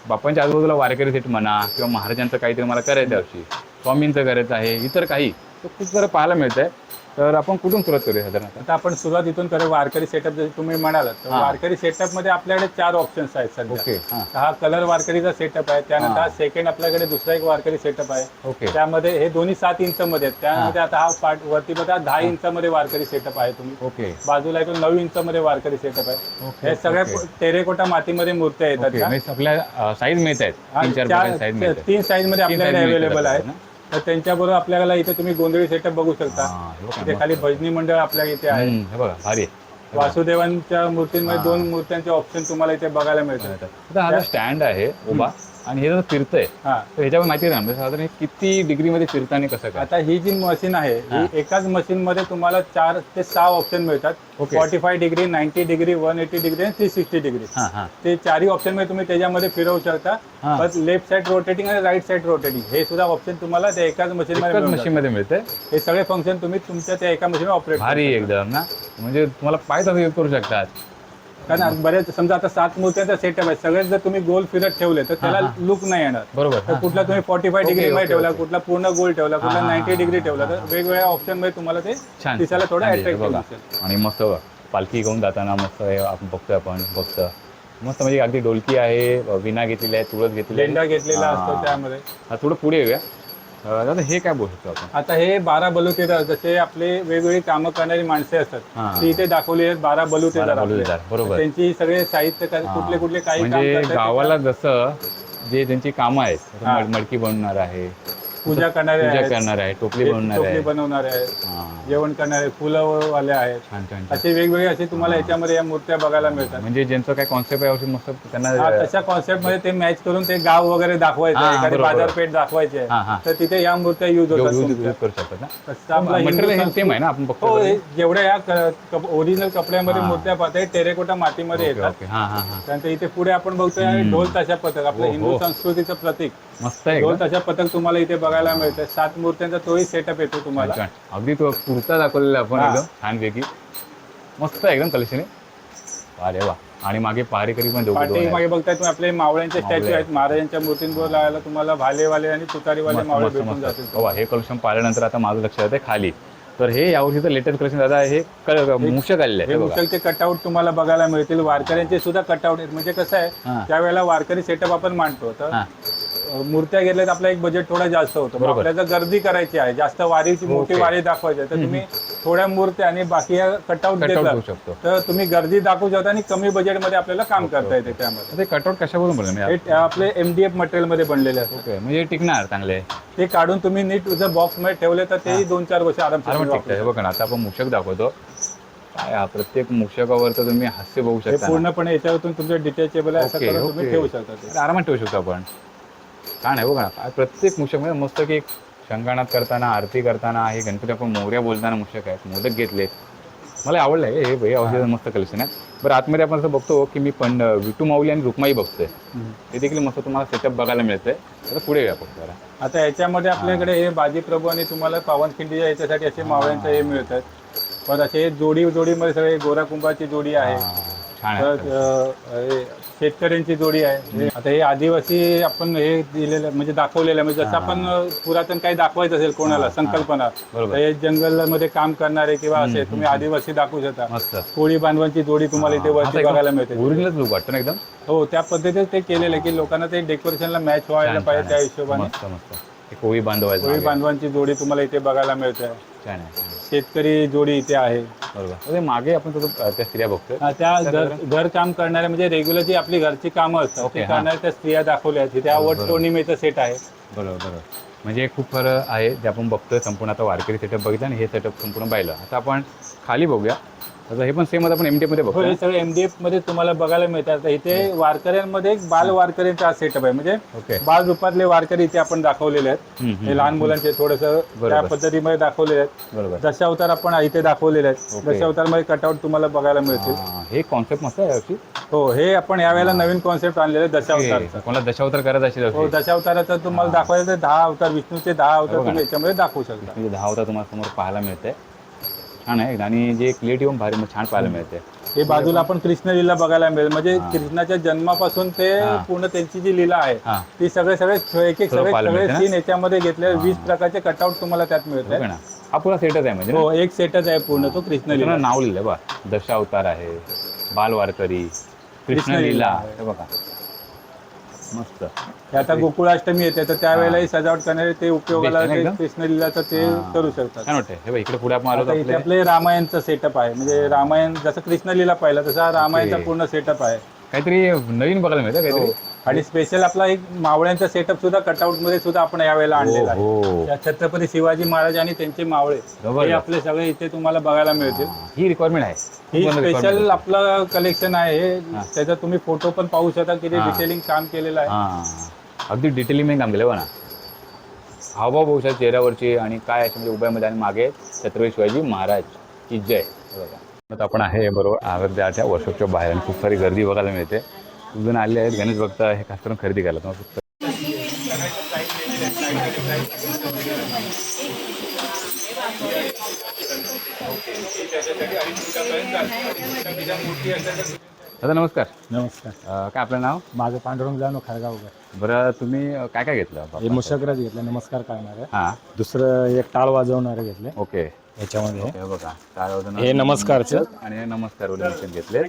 बाप्पांच्या आजूबाजूला वारकरी सेट म्हणा किंवा महाराजांचं काहीतरी मला करायचं आहे, स्वामींचं करायचं आहे, इतर काही तर खूप सारं पाहायला मिळतं आहे. तर आपण कुठून सुरुवात करूया साधारणतः? आता आपण सुरुवात इथून करू. वारकरी सेटअप जसे तुम्ही म्हणालात, तर वारकरी सेटअप मध्ये आपल्याकडे 4 ऑप्शन्स आहेत सध्या. ओके. हां. तर हा कलर वारकरीचा सेटअप आहे. त्यानंतर हा सेकंड आपल्याकडे दुसरा एक वारकरी सेटअप आहे. ओके. त्यामध्ये हे दोन्ही 7 इंच मध्ये आहेत. त्यामध्ये आता हा पार्ट वरती बघा 10 इंच मध्ये वारकरी सेटअप आहे. तुम्ही ओके. बाजूला इकडे 9 इंच मध्ये वारकरी सेटअप आहे. हे सगळ्या टेरेकोटा मातीमध्ये मूर्त्या येतात. ओके. म्हणजे आपल्या साईज मिळत आहेत 3-4 साईज मिळत आहेत. 3 साईज मध्ये आपल्याकडे size अवेलेबल मिळतात आहे. ना? तर त्यांच्याबरोबर आपल्याला इथे तुम्ही गोंधळी सेटअप बघू शकता. हे बघा, इथे खाली भजनी मंडळ आपल्या इथे आहे. हे बघा भारी आहे. वासुदेवांच्या मूर्तींमध्ये 2 मूर्त्यांचे ऑप्शन तुम्हाला इथे बघायला मिळतात. आता हा जो स्टँड आहे उभा आणि हे जर फिरतंय हा. तर ह्याच्यावर माहिती आहे ना म्हणजे साधारण हे किती डिग्रीमध्ये फिरतं आणि कसं काय? आता ही जी मशीन आहे ही एकाच मशीन मध्ये तुम्हाला 4 ते 6 ऑप्शन मिळतात. ओके. 45 डिग्री, 90 डिग्री, 180 डिग्री आणि 360 डिग्री. हां हां. ते 4ही ऑप्शन मध्ये तुम्ही त्याच्यामध्ये फिरवू शकता. हा. बस लेफ्ट साइड रोटेटिंग आणि राईट साइड रोटेटिंग हे सुद्धा ऑप्शन तुम्हाला त्या एकाच मशीन मध्ये एकच मिळून मशीन मध्ये मिळतंय. जातात. हे सगळे फंक्शन तुम्ही तुमच्या त्या एका मशीन ऑपरेट भारी आहे एकदम ना, म्हणजे तुम्हाला पाय तसं यूज करू शकतात. कारण बरेच समजा आता 7 मूर्त्यांचा सेटअप आहे. सगळे जर तुम्ही गोल फिरत ठेवले तर त्याला लुक नाही येणार. बरोबर. तर कुठला तुम्ही 45 डिग्री ओके, मध्ये ठेवला, ओके. कुठला पूर्ण गोल ठेवला, कुठला हा, 90 डिग्री हा, ठेवला, तर वेगवेगळ्या ऑप्शन मध्ये तुम्हाला ते छान दिसायला थोडं छान दिसतं अट्रॅक्टिव्ह बघा. दिसेल. आणि मस्त बघा, पालखी घेऊन जाताना मस्त हे आपण बघतोय मस्त म्हणजे अगदी डोलकी आहे, विना घेतलेली आहे, तुळस घेतलेली आहे. झेंडा घेतलेला हा. असतो त्यामध्ये. हा थोडं पुढे येऊया. दादा हे काय बोलू शकतो आपण? आता हे 12 बलुतेदार जसे आपले वेगवेगळी कामं करणारी माणसे हा. असतात ती इथे दाखवली आहेत. 12 बलुतेदार 12 आपले. बलुतेदार, बरोबर. त्यांची सगळे साहित्य कुठले कुठले काही काम म्हणजे करतात गावाला जसं जे त्यांची कामं आहेत, हा. मडकी बनवणार आहे, पूजा करणारे पूजा आहेत, करणार आहे, टोपली बनवणार टोपली आहे. बनवणारे आहेत, हा. जेवण करणारे, फुलं वाले आहेत. छान छान छान. असे वेगवेगळे असे तुम्हाला याच्यामध्ये या मूर्त्या बघायला मिळतात. म्हणजे ज्यांचं काय कॉन्सेप्ट आहे मस्त त्यांना हा, तशा कॉन्सेप्ट मध्ये ते मॅच करून ते गाव वगैरे दाखवायचं हा, आहे, एखादी बरोबर. बाजारपेठ दाखवायची हा, हा. आहे, तर तिथे या मूर्त्या युज होतात यूज तुमच्या. करू शकतात ना. तसं आपला हिंदू मटेरियल हे संस्कृती- सेम आहे ना आपण बघतो. हो, हे जेवढ्या या ओरिजिनल कपड्यामध्ये हा. मूर्त्या पाहताय टेरेकोटा मातीमध्ये ओके, येतात. ओके. हा हा हा. त्यानंतर इथे पुढे आपण बघतोय ढोल ताशा पथक, आपलं हो, हिंदू हो. संस्कृतीचं प्रतीक मस्त आहे ढोल एकदम. ताशा पथक तुम्हाला इथे बघायला मिळतं. 7 मूर्त्यांचा तोही सेटअप येतो तुम्हाला. छान. अगदी तो कुर्ता दाखवलेला आपण हा. एकदम छानपैकी मस्त आहे एकदम कलेक्शन आहे. अरे वा. आणि मागे पहारेकरी पण दोघं दोन पाठी आहेत. मागे बघताय तुम्ही आपले मावळ्यांचे स्टॅच्यू मावळे आहेत. महाराजांच्या मूर्तींवर लावायला तुम्हाला भालेवाले आणि तुतारीवाले मस्त, मावळे मस्त, भेटून मस्त. जातील. वा, हे कलेक्शन पाहिल्यानंतर आता माझं लक्ष येतं खाली. तर हे यावर्षीचं लेटेस्ट कलेक्शन दादा हे मूषक आलेले हे आहे बघा. मुसलचे कटआउट तुम्हाला बघायला मिळतील. वारकऱ्यांचे सुद्धा कटआउट आहेत. म्हणजे कसं आहे, हा. त्यावेळेला वारकरी सेटअप आपण मांडतो तर हा. मूर्त्या घेतल्या तर आपला एक बजेट थोडा जास्त होतो. मग बरोबर. आपल्याला जर गर्दी करायची आहे, जास्त वारीची मोठी ओके. वारी दाखवायची आहे, तर तुम्ही थोड्या मूर्त्या आणि बाकी कटआउट कटआउट घेतला घेऊ शकतो. तर तुम्ही गर्दी दाखवू शकता आणि कमी बजेटमध्ये आपल्याला काम करता येते त्यामध्ये. ते कटआउट कशावरून बनलं? हे आपले MDF मटेरियल मध्ये बनलेले असतात. ओके, म्हणजे टिकणार चांगले. ते काढून तुम्ही नीट जर बॉक्स मध्ये ठेवले तर तेही 2-4 वर्ष आरामशीर आरामात वापरू टिकतं. हे शकता. बघा ना, आता आपण मूषक दाखवतो. काय हा, प्रत्येक मूषकावर तर तुम्ही हास्य बघू हे शकता ना. पूर्णपणे याच्यावरून तुमचं डिटॅचेबल आहे, असं ओके, करून तुम्ही ओके. ठेवू शकता ते. अरे, आरामात ठेवू शकतो आपण. छान आहे बघा ना. काय प्रत्येक मूषक म्हणजे मस्त की शंगानात करताना, आरती करताना, हे गणपती आपण मोर्या बोलताना मूषक आहेत, मोदक घेतले. मला आवडलं आहे हे औषध मस्त कलेक्शन आहे. बरं, आतमध्ये आपण असं बघतो की मी पण विठू माऊली आणि रुक्माई बघतोय. हे देखील मस्त तुम्हाला सेटअप बघायला मिळतंय. तर पुढे या फक्त जरा. आता याच्यामध्ये आपल्याकडे हे बाजीप्रभू आणि तुम्हाला पावनखिंडीच्या याच्यासाठी असे मावळ्यांचं हे मिळतात. पण असे जोडीमध्ये सगळे गोरा कुंभाची जोडी आहे. छान तर आहे. हे शेतकऱ्यांची जोडी आहे. आता हे आदिवासी आपण हे दिलेलं म्हणजे दाखवलेलं आहे. म्हणजे जसं आपण पुरातन काही दाखवायचं असेल कोणाला संकल्पना, बरोबर. तर हे जंगलमध्ये काम करणारे किंवा असे तुम्ही आदिवासी दाखवू शकता. मस्त. कोळी बांधवांची जोडी तुम्हाला इथे वरती बघायला मिळते. ओरिजिनल लुक वाटतं ना एकदम. हो, त्या पद्धतीने ते केलेलं आहे की लोकांना ते डेकोरेशनला मॅच व्हायला छान, पाहिजे छान त्या आहे. हिशोबाने. मस्त मस्त. हे कोळी बांधवायचं कोळी मागे. बांधवांची जोडी तुम्हाला इथे बघायला मिळते. छान आहे, छान आहे. शेतकरी जोडी इथे आहे. बरोबर. म्हणजे मागे आपण त्या स्त्रिया बघतोय. त्या घर काम करणाऱ्या म्हणजे रेग्युलर जी आपली घरची कामं असतात ओके, ती हा. करणाऱ्या त्या स्त्रिया दाखवल्या आहेत. त्या वट पौर्णिमेचा सेट आहे. बरोबर बरोबर. म्हणजे खूप फरक आहे जे आपण बघतोय. संपूर्ण आता वारकरी सेटअप बघितलं आणि हे सेटअप संपूर्ण पाहिलं. आता आपण खाली बघूया. आता हे पण सेम आपण MDF मध्ये हो, बघतोय. हे सगळे MDF मध्ये तुम्हाला बघायला मिळतात. आता इथे वारकऱ्यांमध्ये एक बाल वारकऱ्यांचा हा सेटअप आहे. म्हणजे ओके. बाल रूपातले वारकरी इथे आपण दाखवलेले आहेत. हे लहान मुलांचे थोडंसं त्या पद्धतीमध्ये दाखवलेले आहेत. बरोबर. दशावतार आपण इथे दाखवलेले आहेत. ओके. दशावतारमध्ये कटआउट तुम्हाला बघायला मिळतील. हे कॉन्सेप्ट मस्त आहे यावर्षी. हो, हे आपण यावेळेला नवीन कॉन्सेप्ट आणलेले आहे दशावतारचा. कोणाला दशावतार करत असेल हो, दशावताराचा तुम्हाला दाखवायचं तर 10 अवतार, विष्णूचे 10 अवतार बघा ना. तुम्ही याच्यामध्ये दाखवू शकता. म्हणजे 10 होता तुम्हाला समोर पाहायला मिळते. छान आहे आणि जे क्रिएटिव्ह भारी मग छान पाहायला मिळते. हे बाजूला आपण कृष्ण लीला बघायला मिळेल. म्हणजे कृष्णाच्या जन्मापासून ते पूर्ण त्यांची जी लीला आहे हा. ती सगळे एक पाहायला सगळे मिळते ना? सीन याच्यामध्ये घेतले. 20 प्रकारचे कटआउट तुम्हाला त्यात मिळते. बघा ना. हा पुरा सेटच आहे म्हणजे ना? हो, एक सेटच आहे पूर्ण तो कृष्णलीला. त्याचं नाव लिहिलं बा, दशावतार आहे, बालवारकरी, कृष्णलीला. हे बघा मस्त. हे आता गोकुळाष्टमी येते तर त्यावेळेलाही सजावट करणारे ते उपयोगाला Best आहे ना ते एकदम? कृष्णलीलाचं ते करू शकतात. काय वाटतंय? हे बघ इकडे पुढे आपण आलो आता तर इथे आपले आपले रामायणचं सेटअप आहे, म्हणजे रामायण जसं कृष्णलीला पाहिलं तसा रामायणचा ओके. पूर्ण सेटअप आहे. काहीतरी नवीन बघायला मिळतं काहीतरी. हो. आणि स्पेशल आपला एक मावळ्यांचा सेटअप सुद्धा कटआउट मध्ये सुद्धा आपण यावेळेला आणलेला आहे. हो. या छत्रपती शिवाजी महाराज आणि त्यांचे मावळे जबरदस्त. हे आपले सगळे इथे तुम्हाला बघायला मिळतील. ही रिक्वायरमेंट आहे. ही खूप requirement स्पेशल आहे. आपलं कलेक्शन आहे हे. त्याच्यात तुम्ही फोटो पण पाहू शकता किती हा. डिटेलिंग काम केलेलं आहे. हां, अगदी डिटेलिंग मी काम केलं बघा ना. हावभाव बहुशा चेहऱ्यावरची आणि काय याच्यामध्ये उभ्यामध्ये आणि मागे छत्रपती शिवाजी महाराज की जय. हे बघा. आता आपण आहे बरोबर अयोध्याच्या वर्कशॉपच्या बाहेर आणि खूप सारी गर्दी बघायला मिळते. खूप जण आले आहेत गणेश भक्त हे खास करून खरेदी करायला. मग फक्त दादा नमस्कार. नमस्कार. काय आपलं नाव? माझं पांडुरंग जानो खारगावकर. बरं तुम्ही काय काय घेतलं? हे मुशकराज घेतलं, नमस्कार करणारे. हां दुसरं एक टाळ वाजवणारे घेतले ओके. याच्यामध्ये. हे बघा टाळ वाजवणं हे नमस्कारचं आणि हे नमस्कार वगैरे मशीन घेतले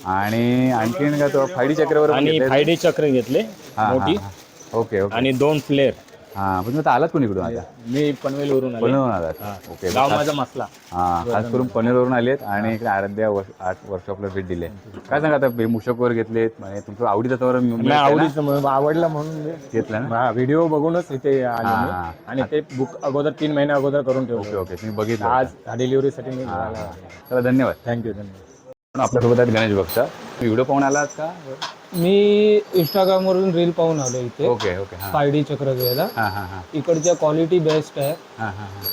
आणि आणखीन काय तो 5D चक्रवर पण आणि घेतले? 5D चक्र घेतले हां, मोठी हां, हां. Okay okay. आणि 2 फ्लेअर. हां पण आता आलात कोण इकडून आता? मी पनवेलवरून आले. पनवेलवरून आलात. ओके. गाव माझा मसला. हां खास करून पनवेलवरून आलेत आणि इकडे आराध्या आर्ट वर्कशॉपला भेट दिली. काय सांगा आता मुशकवर घेतलेत म्हणजे तुमचं आवडीचं त्यावर नाही आवडीचं म्हणून आवडलं म्हणून मी घेतलं ना? हा व्हिडिओ बघूनच इथे आलो मी. हां. आणि ते बुक अगोदर 3 महिने अगोदर करून ओके ठेवलं. ओके तुम्ही बघितलं. आज डिलिव्हरीसाठी मी हां, घराला हां. आलो. चला धन्यवाद. थँक्यू धन्यवाद. आपल्यासोबत आहेत गणेश भक्त. व्हिडिओ पाहून आलात का? मी इंस्टाग्रामवरून रील पाहून आलो इथे ओके ओके. हां 5D चक्र घ्यायला. हां हां हां इकडच्या क्वालिटी बेस्ट आहे. हां हां हां.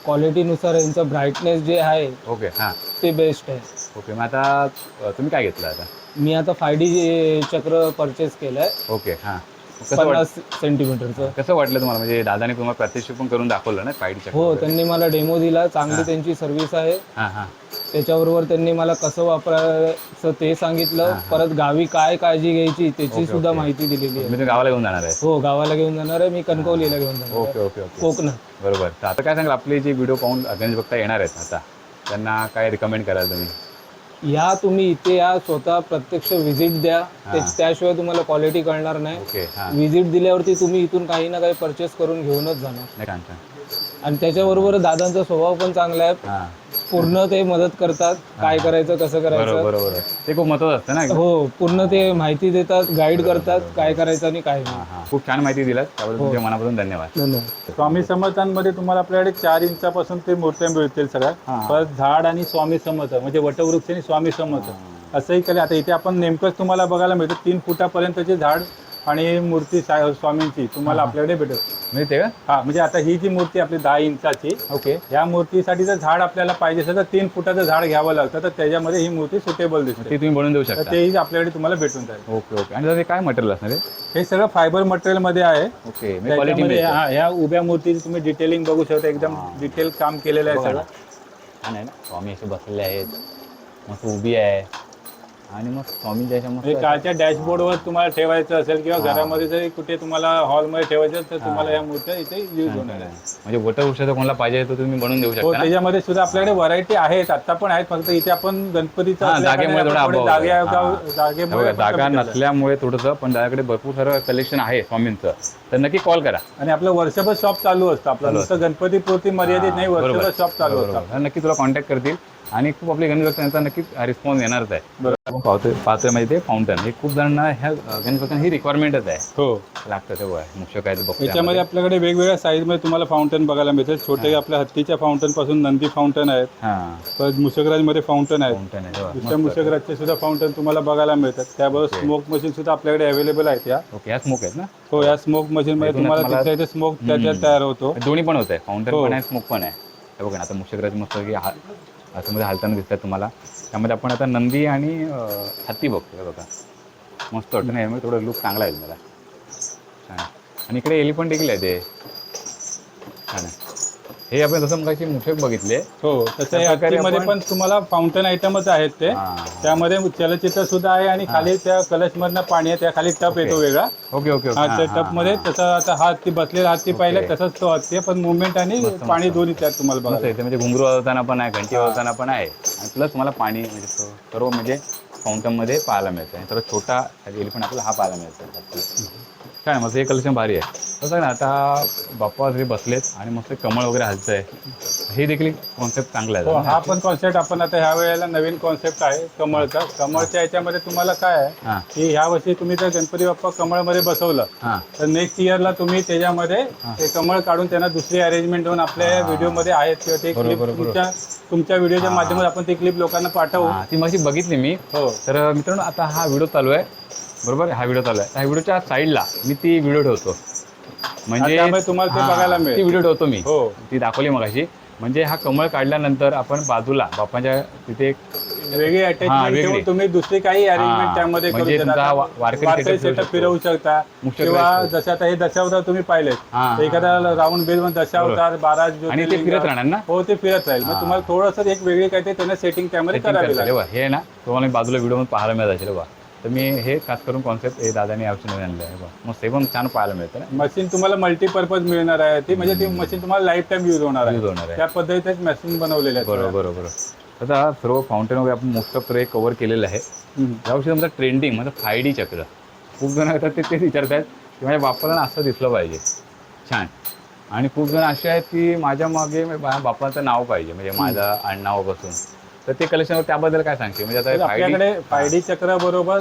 क्वालिटीनुसार यांचं ब्राईटनेस जे आहे ओके. हां ते बेस्ट आहे. ओके. मग आता तुम्ही काय घेतलं आता? मी आता 5D चक्र परचेस केलंय ओके. हां कसं 50 सेंटीमीटरचं. कसं वाटलं तुम्हाला म्हणजे दादाने तुम्हाला प्रात्यक्षिक पण करून दाखवलं ना 5D चक्र हो, वगैरे? त्यांनी मला डेमो दिला. चांगली त्यांची सर्व्हिस आहे. हां हां त्याच्याबरोबर त्यांनी मला कसं वापरायचं ते सांगितलं. परत गावी काय काळजी घ्यायची त्याची सुद्धा माहिती दिलेली आहे. मी तर गावाला घेऊन जाणार आहे. हो, गावाला घेऊन जाणार आहे. मी कणकवलीला घेऊन जाणार ओके आहे, ओके ओके. कोकणात. बरोबर. तर आता काय सांगाल आपले जे व्हिडिओ पाहून गणेश भक्त येणार आहेत आता त्यांना काय रिकमेंड कराल तुम्ही? या तुम्ही इथे या, स्वतः प्रत्यक्ष व्हिजिट द्या. त्याशिवाय तुम्हाला क्वालिटी कळणार नाही. ओके. हां व्हिजिट दिल्यावरती तुम्ही इथून काही ना काही परचेस करून घेऊनच जाणार. नाही छान छान. आणि त्याच्याबरोबर दादांचा स्वभाव पण चांगला आहे. हां पूर्ण ते मदत करतात, काय करायचं कसं बरोबर करायचं. बरोबर. ते खूप महत्त्वाचं असतं ना. हो, पूर्ण ते माहिती देतात, गाईड करतात काय करायचं आणि काय नाही. हां हां खूप छान माहिती दिलात त्याबद्दल तुमच्या मनापासून धन्यवाद. धन्यवाद. स्वामी समर्थांमध्ये तुम्हाला आपल्याकडे 4 इंचापासून ते मूर्त्या मिळतील सगळ्या. हां. परत झाड आणि स्वामी समर्थ म्हणजे वटवृक्ष आणि स्वामी समर्थ असंही केलं. आता इथे आपण नेमकंच तुम्हाला बघायला मिळतं 3 फुटापर्यंतचे झाड आणि मूर्ती स्वामींची तुम्हाला आपल्याकडे भेटेल. मिळते का? हा म्हणजे आता ही जी मूर्ती आपली 10 इंचाची, ओके. या मूर्तीसाठी जर झाड आपल्याला पाहिजे असेल तर 3 फुटाचं झाड घ्यावं लागतं. तर त्याच्यामध्ये ही मूर्ती सुटेबल दिसते. ते तुम्ही बनवून देऊ तर शकता. तेही आपल्याकडे तुम्हाला भेटून जाईल. Okay okay. आणि दादा हे काय मटेरियल असणार आहे? हे सगळं फायबर मटेरियल मध्ये आहे. ओके. मी त्याच्यामध्ये क्वालिटी ह्या उभ्या मूर्तीची तुम्ही डिटेलिंग बघू शकता. एकदम डिटेल काम केलेलं आहे सगळं. छान आहे ना. स्वामी असे बसलेले आहेत, मस्त उभी आहे आणि मग स्वामींच्या ह्याच्या मस्त म्हणजे कालच्या डॅशबोर्डवर तुम्हाला ठेवायचं असेल किंवा घरामध्ये जरी कुठे तुम्हाला हॉलमध्ये ठेवायचं असेल तर तुम्हाला या मूर्त्या इथे यूज होणार आहे. म्हणजे वटवृक्षाचं कोणाला पाहिजे तर तुम्ही बनवून देऊ हो, शकता ना? त्याच्यामध्ये सुद्धा आपल्याकडे व्हरायटी आहेत, आता पण आहेत. फक्त इथे आपण गणपतीचं हां, असल्यामुळे जागेमुळे थोडा आपण अभाव थोडे आहे. हां. जागेमुळे बघा, आपण जागा कमी केलं. नसल्यामुळे थोडंसं पण दादाकडे भरपूर सारं कलेक्शन आहे स्वामींचं, तर नक्की कॉल करा. आणि आपलं वर्षभर शॉप चालू असतं. आपलं नुसतं गणपतीपुरती मर्यादित नाही, बरोबर. वर्षभर शॉप चालू असतं. बरोबर. नक्की तुला कॉन्टॅक्ट करतील आणि खूप आपले गणेश भक्त यांचा नक्कीच रिस्पॉन्स येणारच आहे. बरोबर. आपण पाहतोय म्हणजे ते फाउंटन हे खूप जणांना ह्या गणेश भक्तांना ही रिक्वायरमेंटच आहे. हो, लागतं तेव्हा मुशक आहे बघतो याच्यामध्ये आपल्याकडे वेगवेगळ्या साईजमध्ये तुम्हाला फाउंटन बघायला मिळतील. छोटे आपल्या हत्तीच्या फाउंटन पासून नंदी फाउंटन आहेत. हां परत मुशकराजमध्ये फाउंटन आहेत. फाउंटन आहे तेव्हा. दुसऱ्या मुशकराजचे सुद्धा फाउंटन तुम्हाला बघायला मिळतात. त्याबरोबर स्मोक मशीन सुद्धा आपल्याकडे अवेलेबल आहेत. या ओके. ह्या स्मोक आहेत ना? हो, या स्मोक मशीन मध्ये तुम्हाला तिथल्या इथे स्मोक त्याच्यात तयार होतो. दोन्ही पण होत आहे, फाउंटन हो. पण आहे, स्मोक पण आहे. हे बघा ना, आता मुशकराज मस्त की असं मध्ये हालताना दिसतात तुम्हाला. त्यामध्ये आपण आता नंदी आणि हत्ती बघतो. हे बघा मस्त वाटतं ना, यामुळे थोडं लुक चांगला आहे मला. छान आहे. आणि इकडे एलिफंट देखील आहे ते छान आहे. हे आपण जसं मगाशी मुठे बघितले. हो तसं त्या प्रकारे मध्ये आपण- पण तुम्हाला फाउंटन आयटमच आहेत ते. हा. त्यामध्ये चलचित्र सुद्धा आहे आणि खाली त्या कलशमधनं पाणी आहे, त्या खाली टप येतो वेगळा. Okay okay okay. हा हा, त्या हा, टप मध्ये हा. तसं आता हत्ती बसलेला हत्ती पाहिलं तसंच तो हत्ती आहे, पण मुवमेंट आणि मस्त, पाणी मस्त. दोन्ही त्यात तुम्हाला मस्त बघा. आहे. ते म्हणजे घुंगरू वाजवताना पण आहे, घंटी वाजवताना पण आहे आणि प्लस मला पाणी म्हणजे सर्व म्हणजे फाउंटनमध्ये पाहायला मिळतं आणि सर्व छोटा एलिफंट आपल्याला हा पाहायला मिळतो. काय मस्त हे कलेक्शन भारी आहे. तसं ना आता बाप्पा जरी बसलेत आणि मस्त कमळ वगैरे हलतंय, हे देखील कॉन्सेप्ट चांगला हो आहे. हा पण कॉन्सेप्ट आपण आता ह्या वेळेला नवीन कॉन्सेप्ट आहे कमळचा. कमळच्या याच्यामध्ये तुम्हाला काय आहे हां की ह्या वर्षी तुम्ही जर गणपती बाप्पा कमळमध्ये बसवलं हां तर नेक्स्ट इयरला तुम्ही त्याच्यामध्ये ते कमळ काढून त्यांना दुसरी अरेंजमेंट देऊन आपल्या व्हिडिओमध्ये आहेत किंवा ते क्लिप तुमच्या व्हिडिओच्या माध्यमातून आपण ती क्लिप लोकांना पाठवू. हां ती माझी बघितली मी. हो तर मित्रांनो आता हा व्हिडिओ चालू आहे बरोबर, हा व्हिडिओ चालू आहे. ह्या व्हिडिओच्या साईडला मी ती व्हिडिओ ठेवतो, म्हणजे त्यामुळे तुम्हाला ते हां, बघायला मिळेल. ती व्हिडिओ ठेवतो मी. हो ती दाखवली मगाशी. म्हणजे हा कमळ काढल्यानंतर आपण बाजूला बाप्पाच्या तिथे एक वेगळी अटॅचमेंट वेगळी. ठेवून तुम्ही दुसरी काही अरेंजमेंट हां, त्यामध्ये करू म्हणजे तुमचा वारकरी वारकरी setup सेटअप फिरवू फिरवू शकता मुख्य किंवा क्रॅश जसं आता हे दशावतार तुम्ही पाहिलेत. हां, एखादा राऊंड बेल मध्ये दशावतार 12 आणि ते ज्योतिर्लिंग. फिरत राहणार ना. हो ते फिरत राहील. मग तुम्हाला थोडंसं एक वेगळी काहीतरी त्यांना सेटिंग त्यामध्ये करावी लागेल. हे आहे ना तुम्हाला बाजूला व्हिडिओ पाहायला मिळत असेल बघा. तर मी हे खास करून कॉन्सेप्ट हे दादाने यावर्षी नवीन आणलं आहे बघा. मस्त हे पण छान पाहायला मिळतं ना. मशीन तुम्हाला मल्टीपर्पज मिळणार आहे ती, म्हणजे ती मशीन तुम्हाला लाईफ टाईम यूज होणार यूज आहे. होणार आहे. त्या पद्धतीत मशीन बनवलेले आहेत. बरोबर बरोबर. आता सर्व फाउंटेन वगैरे आपण मोस्ट ऑफ हे कव्हर केलेलं आहे. यावर्षी समजा ट्रेंडिंग म्हणजे 5D चक्र खूप जण येतात ते तेच विचारत आहेत की माझ्या बाप्पाला असं दिसलं पाहिजे छान. आणि खूप जण असे आहेत की माझ्या मागे बाप्पाचं नाव पाहिजे, म्हणजे माझं आडनावापासून. तर ते कलेक्शन त्याबद्दल काय सांगते? म्हणजे आता आपल्याकडे 5D चक्र बरोबर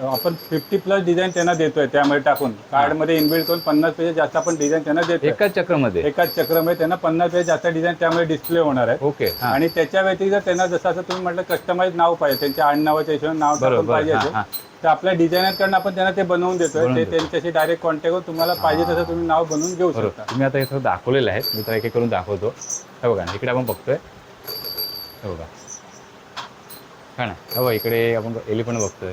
आपण 50+ डिझाईन त्यांना देतोय त्यामध्ये टाकून कार्डमध्ये इनबिल्ड करून 50 पेक्षा जास्त आपण डिझाईन त्यांना देतोय. एकाच चक्रमध्ये एकाच चक्रमध्ये त्यांना 50 पेक्षा जास्त डिझाईन त्यामध्ये डिस्प्ले होणार आहे. ओके. आणि त्याच्या व्यतिरिक्त त्यांना जसं असं तुम्ही म्हटलं कस्टमाइज नाव पाहिजे, त्यांच्या आडनावाच्या हिशोबाने नाव टाकून बरोबर. पाहिजे हां, असेल, हां. तर आपल्या डिझायनरकडनं आपण त्यांना ते बनवून देतोय. बनवून ते देतो. त्यांच्याशी डायरेक्ट कॉन्टॅक्ट करून तुम्हाला पाहिजे तसं तुम्ही नाव बनवून घेऊ बरोबर. शकता. तुम्ही आता हे सगळं दाखवलेलं आहे, मी तर एक एक करून दाखवतो. हे बघा इकडे आपण बघतोय, हे बघा हा ना, हे बघा इकडे आपण एलिफंट बघतोय.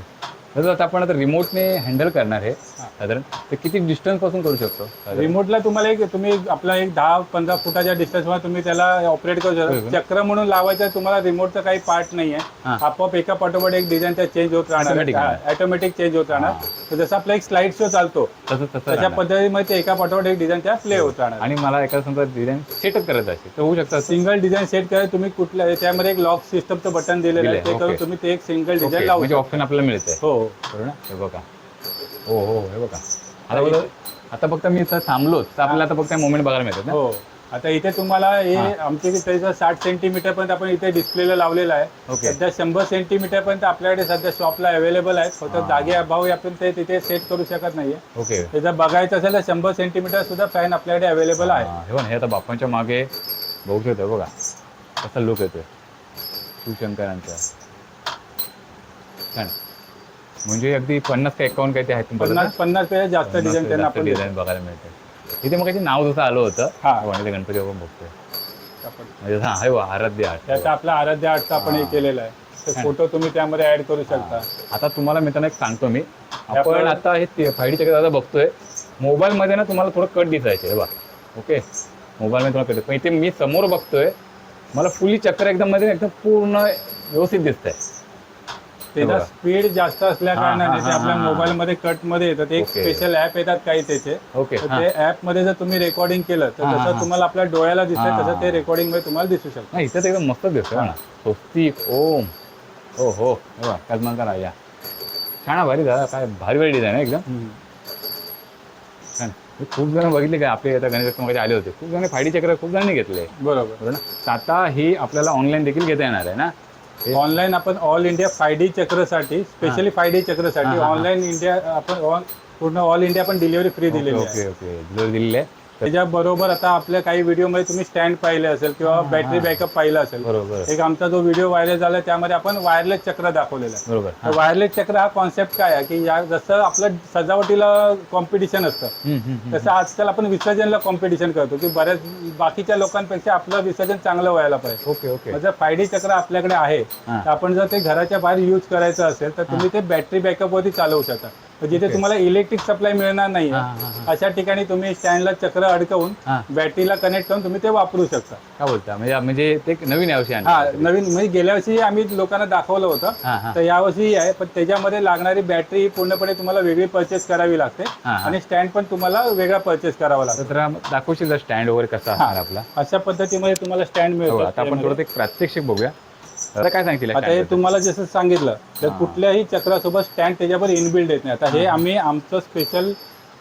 जर आता आपण आता रिमोटने हँडल करणार आहे साधारण तर किती डिस्टन्स पासून करू शकतो? रिमोटला तुम्हाला तुम्ही आपला एक 10-15 फुटाच्या डिस्टन्समध्ये तुम्ही त्याला ऑपरेट करू शकता. चक्र म्हणून लावायचं तुम्हाला रिमोटचा काही पार्ट नाही आहे. हां. आपोआप एका पाठोपाठ एक डिझाईन त्या चेंज होत Automatic राहणार, ऑटोमॅटिक चेंज होत राहणार. तर जसं आपला एक स्लाइड शो चालतो तसं त्याच्या राहणार. पद्धतीमध्ये ते एका पाठोपाठ एक डिझाईन त्या प्ले होत राहणार. आणि मला एका समजा डिझाइन सेटच करायचं असेल तर होऊ शकतं असं? सिंगल डिझाइन सेट करायला तुम्ही कुठल्या त्यामध्ये एक लॉक सिस्टमचं बटन दिलेलं आहे, दिलंय, ते करून ओके. तुम्ही ते एक सिंगल डिझाईन ओके, लावू म्हणजे शकता. ऑप्शन आपल्याला मिळतंय. हो बरोबर ना. हे बघा, हो हो हे बघा. आता बघा, आता फक्त मी इथं थांबलोच तर आपल्याला आता फक्त मोमेंट बघायला मिळतात ना. हो. आता इथे तुम्हाला हे आमच्या इथे 60 सेंटीमीटर पर्यंत आपण इथे डिस्प्लेला लावलेलं आहे. ओके. सध्या 100 सेंटीमीटर पर्यंत आपल्याकडे सध्या शॉपला अवेलेबल आहेत. फक्त जागे अभावी आपण ते तिथे सेट करू शकत नाहीये. ओके. ते जर बघायचं असेल तर 100 सेंटीमीटर सुद्धा फॅन आपल्याकडे अवेलेबल आहे. हे बघा, हे आता बाप्पांच्या मागे बघू शकतो बघा कसा लुक येतोय शिवशंकरांचा. छान. म्हणजे अगदी 50 का 51 काही ते आहेत तुमच्याकडे? 50 पेक्षा जास्त डिझाईन त्यांना आपण डिझाईन बघायला मिळते. इथे मग नाव जसं आलं होतं हा. ते गणपती बाबा बघतोय देतो. म्हणजे हा आहे आराध्य आर्ट. त्याचा आपला आराध्य आर्टचा आपण हे केलेला आहे. ते फोटो तुम्ही त्यामध्ये ऍड करू शकता. आता तुम्हाला मित्रांनो एक सांगतो मी, आपण आता हे 5D चक्र दादा बघतोय मोबाईलमध्ये ना, तुम्हाला थोडं कट दिसायचे हे बघा. ओके, मोबाईलमध्ये थोडं कट, पण इथे मी समोर बघतोय मला फुली चक्र एकदम मध्ये एकदम पूर्ण व्यवस्थित दिसतंय. त्याचा बघा. स्पीड जास्त असल्या कारणाने ते हा, आपल्या हा. मोबाईल मध्ये कट मध्ये येतात. एक ओके. स्पेशल ऍप येतात काही त्याचे. ओके. तर ते ऍप मध्ये जर तुम्ही रेकॉर्डिंग केलं तर हा, हा, जसं हा. तुम्हाला आपल्या डोळ्याला दिसतंय हा. तसं ते रेकॉर्डिंग मध्ये तुम्हाला दिसू शकतं. नाही इथं तर एकदम मस्त दिसतोय ना. स्वस्तिक ओम हो हो हे बघा कदमांकर राजा. छान आहे, भारी दादा, काय भारी भारी डिझाईन आहे एकदम छान. मी खूप जण बघितले का आपले आता गणेश मध्ये आले होते, खूप जण 5D चक्र खूप जणांनी घेतले बरोबर. बरोबर ना. तर आता ही आपल्याला ऑनलाईन देखील घेता येणार आहे ना. ऑनलाईन आपण ऑल इंडिया 5D चक्रसाठी स्पेशली 5D चक्रसाठी हा, हा, हा. ऑनलाईन इंडिया आपण पूर्ण ऑल इंडिया आपण डिलिव्हरी फ्री दिलेली आहे. ओके ओके डिलिव्हरी दिलेली आहे. त्याच्याबरोबर आता आपल्या काही व्हिडिओमध्ये तुम्ही स्टँड पाहिले असेल किंवा बॅटरी बॅकअप पाहिलं असेल. बरोबर एक आमचा जो व्हिडिओ व्हायरल झाला त्यामध्ये आपण वायरलेस चक्र दाखवलेला आहे. बरोबर. तर वायरलेस चक्र हा कॉन्सेप्ट काय आहे की या जसं आपलं सजावटीला कॉम्पिटिशन असतं तसं आजकाल आपण विसर्जनला कॉम्पिटिशन करतो की बऱ्याच बाकीच्या लोकांपेक्षा आपलं विसर्जन चांगलं व्हायला पाहिजे. Okay okay. जर 5D चक्र आपल्याकडे आहे हा. तर आपण जर ते घराच्या बाहेर यूज करायचं असेल तर तुम्ही ते बॅटरी बॅकअप वरती चालवू शकता. तर जिथे तुम्हाला इलेक्ट्रिक सप्लाय मिळणार नाही अशा ठिकाणी तुम्ही स्टँडला चक्र अडकवून हा. बॅटरीला कनेक्ट करून तुम्ही ते वापरू शकता. काय बोलता म्हणजे ते एक नवीन यावर्षी आणलं. हा, नवीन म्हणजे गेल्या वर्षी आम्ही लोकांना दाखवलं होतं, हा, हा. तर यावर्षी आहे, पण त्याच्यामध्ये लागणारी बॅटरी पूर्णपणे तुम्हाला वेगळी परचेस करावी लागते हा, हा. आणि स्टँड पण तुम्हाला वेगळा परचेस करावा लागतो. तर दाखवशील स्टँड वगैरे कसा असणार आपला? अशा पद्धतीमध्ये तुम्हाला स्टँड हो, मिळतो. आता आपण थोडं ते प्रात्यक्षिक बघूया. आता काय सांगतील आता हे तुम्हाला जसं सांगितलं तर हा. कुठल्याही चक्रासोबत स्टँड त्याच्यावर इनबिल्ड येत नाही. आता हे आम्ही आमचं स्पेशल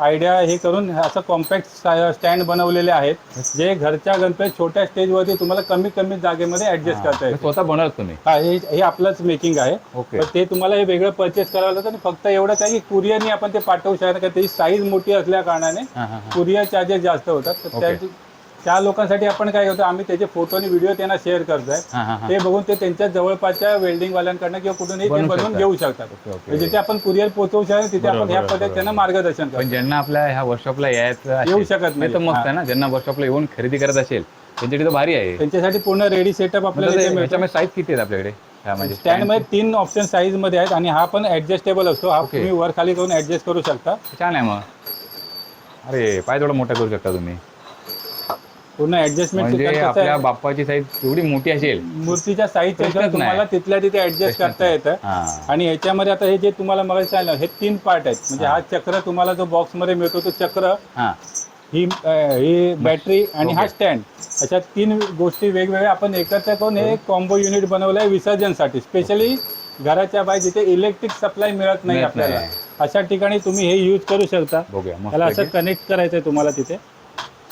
आयडिया हे करून असं कॉम्पॅक्ट स्टँड बनवलेले आहेत जे घरच्या गणपती छोट्या स्टेजवरती तुम्हाला कमी कमी जागेमध्ये ऍडजस्ट करता येईल. स्वतः बनवत तुम्ही? हा, हे आपलंच मेकिंग आहे. ओके. तर ते तुम्हाला हे वेगळं परचेस करावं लागतं आणि फक्त एवढंच आहे की कुरिअरनी आपण ते पाठवू शकतो, कारण त्याची साईज मोठी असल्या कारणाने हा, हा, हा. कुरिअर चार्जेस जास्त होतात. तर ओके. त्या लोकांसाठी आपण काय करतो, आम्ही त्याचे फोटो आणि व्हिडिओ त्यांना शेअर करतोय. हा, हा, हा. ते बघून ते त्यांच्या जवळपासच्या वेल्डिंग वाल्यांकडनं किंवा कुठूनही ते बनवू बनवून शकतात. घेऊ शकतात. Okay, okay. तर जिथे आपण कुरिअर पोहोचवू शकतो तिथे आपण ह्या पद्धतीने त्यांना मार्गदर्शन करतो. पण ज्यांना आपल्या ह्या वर्कशॉपला यायचं असेल, येऊ शकत नाही. तर मस्त आहे ना. ज्यांना वर्कशॉपला येऊन खरेदी करत असेल त्यांच्यासाठी तर भारी आहे. त्यांच्यासाठी पूर्ण रेडी सेटअप आपल्याला इथे मिळतो. ह्याच्यामध्ये साईज किती आहेत आपल्याकडे? म्हणजे स्टँड मध्ये 3 ऑप्शन साईज मध्ये आहेत आणि हा पण ऍडजस्टेबल असतो. हा ओके. तुम्ही वर खाली करून ऍडजस्ट करू शकता. छान आहे मग. अरे पाय थोडा मोठा करू शकता तुम्ही. पूर्ण ऍडजस्टमेंट म्हणजे आपल्या बाप्पाची साईज एवढी मोठी असेल. मूर्तीच्या साईजच्या प्रश्नच तुम्हाला नाही. तिथल्या तिथे ऍडजस्ट करता येतं. हा. आणि ह्याच्यामध्ये आता हे जे तुम्हाला मगाशी सांगितलं हे 3 पार्ट आहेत. म्हणजे हा चक्र तुम्हाला जो बॉक्स मध्ये मिळतो तो चक्र, हा. ही बॅटरी आणि हा स्टँड, अशा 3 गोष्टी वेगवेगळ्या आपण एकत्र करून हे कॉम्बो युनिट बनवलं आहे विसर्जनसाठी. स्पेशली घराच्या बाहेर जिथे इलेक्ट्रिक सप्लाय मिळत नाही मिळत आपल्याला नाही. अशा ठिकाणी तुम्ही हे यूज करू शकता. बघूया मस्त त्याला असं पैकी. कनेक्ट करायचं आहे तुम्हाला तिथे.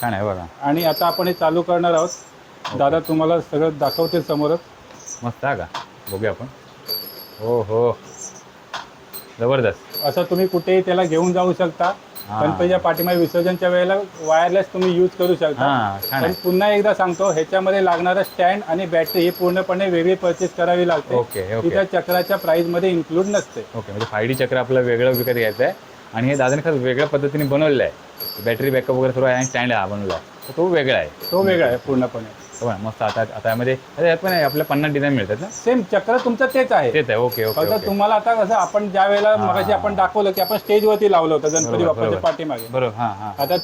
छान आहे बघा. आणि आता आपण हे चालू करणार आहोत. दादा तुम्हाला सगळं दाखवतील समोरच. मस्त आहे का? बघूया आपण. हो हो, जबरदस्त. असं तुम्ही कुठेही त्याला घेऊन जाऊ शकता. हा. गणपतीच्या पाठीमागे विसर्जनच्या वेळेला वायरलेस तुम्ही यूज करू शकता. हा, छान पण आहे. पुन्हा एकदा सांगतो, ह्याच्यामध्ये लागणारं स्टँड आणि बॅटरी ही पूर्णपणे वेगळी परचेस करावी लागते. Okay, okay. ती त्या चक्राच्या प्राइस मध्ये इन्क्लूड नसते. ओके, म्हणजे 5D चक्र आपलं वेगळं विकत घ्यायचं आहे आणि हे दादाने खरंच वेगळ्या पद्धतीने बनवलेलं आहे. बॅटरी बॅकअप वगैरे सर्व आहे आणि स्टँड हा बनवला आहे, तर तो वेगळा आहे. तो वेगळा आहे पूर्णपणे. बघा मस्त. आता यामध्ये यात पण आपल्या 50 डिझाईन मिळतात ना? सेम चक्र तुमचं तेच आहे. तेच आहे. ओके ओके फक्त ओके. तुम्हाला आता कसं आपण ज्या वेळेला मगाशी आपण दाखवलं की आपण स्टेजवरती लावलं होतं गणपती बरोबर, बाप्पाच्या बरोबर. पाठीमागे. बरोबर. हां हां आता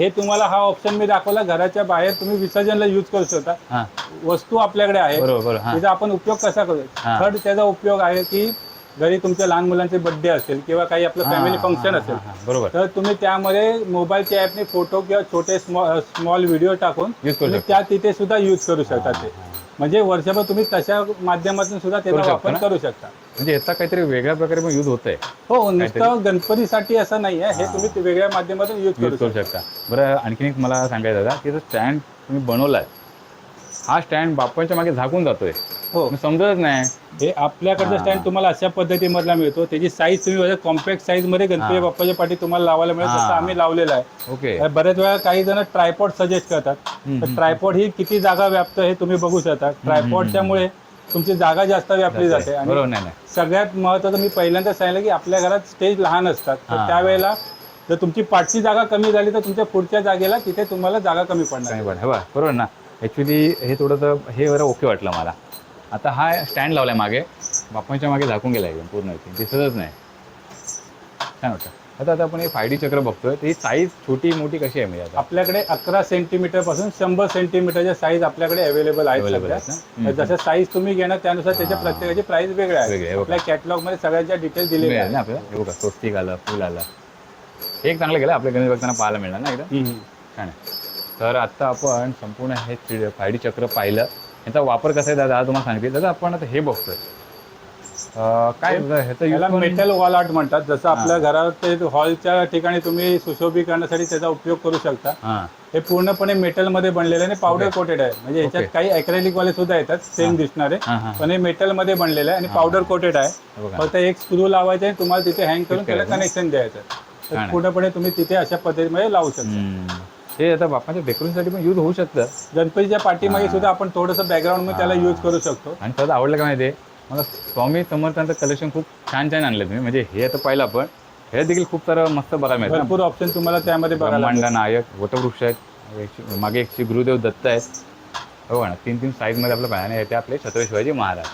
तुम्हाला हा ऑप्शन मी दाखवला, घराच्या बाहेर तुम्ही विसर्जनला यूज करू शकता. हां. वस्तू आपल्याकडे आहे, बरोबर बरोबर. हां तिचा आपण उपयोग कसा करू. हा. थर्ड त्याचा उपयोग आहे की घरी तुमच्या लहान मुलांचे बर्थडे असेल किंवा काही आपलं फॅमिली फंक्शन असेल, बरोबर. तर तुम्ही त्यामध्ये मोबाईलच्या ॲपने फोटो किंवा छोटे स्मॉल व्हिडिओ टाकून यूज करू तुम्ही शकता. त्या तिथे सुद्धा यूज करू शकता. ते म्हणजे वर्षभर तुम्ही तशा माध्यमातून सुद्धा करू त्याचा शकता वापर ना? करू शकता. म्हणजे याचा काहीतरी वेगळ्या प्रकारे पण यूज होत आहे. हो, नुसतं गणपतीसाठी असं नाही आहे, हे तुम्ही ते वेगळ्या माध्यमातून यूज यूज करू करू शकता. शकता. बरं, आणखीन एक मला सांगायचं दादा की स्टँड तुम्ही बनवलाय, हा स्टँड बाप्पाच्या मागे झाकून जातोय. हो, मग समजत नाही. हे आपल्याकडचं हा. स्टँड तुम्हाला अशा पद्धतीमधला मिळतो. त्याची साईज तुम्ही कॉम्पॅक्ट साईज मध्ये गणपती हा. बाप्पाच्या पाठी तुम्हाला लावायला मिळेल. हा. तसं आम्ही लावलेलं आहे. ओके. बरेच वेळा काही जण ट्रायपॉड सजेस्ट करतात. तर ट्रायपॉड ही किती जागा व्यापतं हे तुम्ही बघू शकता. ट्रायपॉडच्यामुळे तुमची जागा जास्त व्यापली जाते. आणि बरोबर. नाही सगळ्यात महत्त्वाचं मी पहिल्यांदा सांगितलं की आपल्या घरात स्टेज लहान असतात, तर हा. त्यावेळेला जर तुमची पाठची जागा कमी झाली तर तुमच्या पुढच्या जागेला तिथे तुम्हाला जागा कमी पडणार. नाही बरं. बरं बरोबर ना. ॲक्च्युली हे थोडंसं हे जरा ओके वाटलं मला. आता हा स्टँड लावलाय मागे, बाप्पांच्या मागे झाकून गेला एकदम पूर्ण, इथे दिसतच नाही. छान वाटतं. आता आपण हे 5D चक्र बघतोय, ती साईज छोटी मोठी कशी आहे म्हणजे आता? आपल्याकडे 11 सेंटीमीटर पासून 100 सेंटीमीटरच्या साईज आपल्याकडे अवेलेबल आहेत. Available सध्या. आहेत ना? तर जसं साईज तुम्ही घेणार त्यानुसार त्याच्या प्रत्येकाची प्राइस वेगळ्या वेगळी आहे, आहे. हो आपल्या कॅटलॉग मध्ये सगळ्याच्या डिटेल दिलेल्या मिळेल आहेत. ना आपल्याला. हे बघा, स्वस्तिक आलं, फुल आलं. हे एक चांगलं गेलं, आपल्या गणेश भक्तांना पाहायला मिळणार ना एकदम. छान आहे. तर आता आपण संपूर्ण हे 5D चक्र पाहिलं. याचा वापर कसा आहे दादा तुम्हाला सांगते. दादा आपण आता हे बघतोय काय ह्याचा याला use पण- मेटल वॉल आर्ट म्हणतात. जसं आपल्या घरात हॉलच्या ठिकाणी तुम्ही सुशोभीकरणासाठी त्याचा उपयोग करू शकता. हां हे पूर्णपणे मेटल मध्ये बनलेलं आहे आणि पावडर कोटेड आहे. म्हणजे याच्यात ओके. काही अॅक्रेलिक वाले सुद्धा येतात सेम दिसणारे, हां हां. पण हे मेटल मध्ये बनलेलं आहे आणि पावडर कोटेड आहे. हे बघा. फक्त एक स्क्रू लावायचा आहे, तुम्हाला तिथे हँग करून त्याला करायचं. कनेक्शन द्यायचं. तर छान आहे. पूर्णपणे तुम्ही तिथे अशा पद्धतीमध्ये लावू शकता. हम्म. हे आता बाप्पाच्या डेकोरेशनसाठी पण यूज होऊ शकतं. गणपतीच्या पाठीमागे सुद्धा आपण थोडंसं बॅकग्राऊंड मध्ये त्याला यूज करू शकतो. आणि खरंच आवडलं का माहिती आहे मला, स्वामी समर्थांचं कलेक्शन खूप छान छान आणलं तुम्ही. म्हणजे हे आता पाहिलं आपण, हे देखील खूप सारं मस्त बघायला मिळतं. भरपूर ऑप्शन तुम्हाला त्यामध्ये बघायला ब्रह्मांड नायक, वटवृक्ष आहेत, मागे एक श्री गुरुदेव दत्त आहेत. हो ना, 3 साईजमध्ये आपलं पाहण्याने येते आपले छत्रपती शिवाजी महाराज.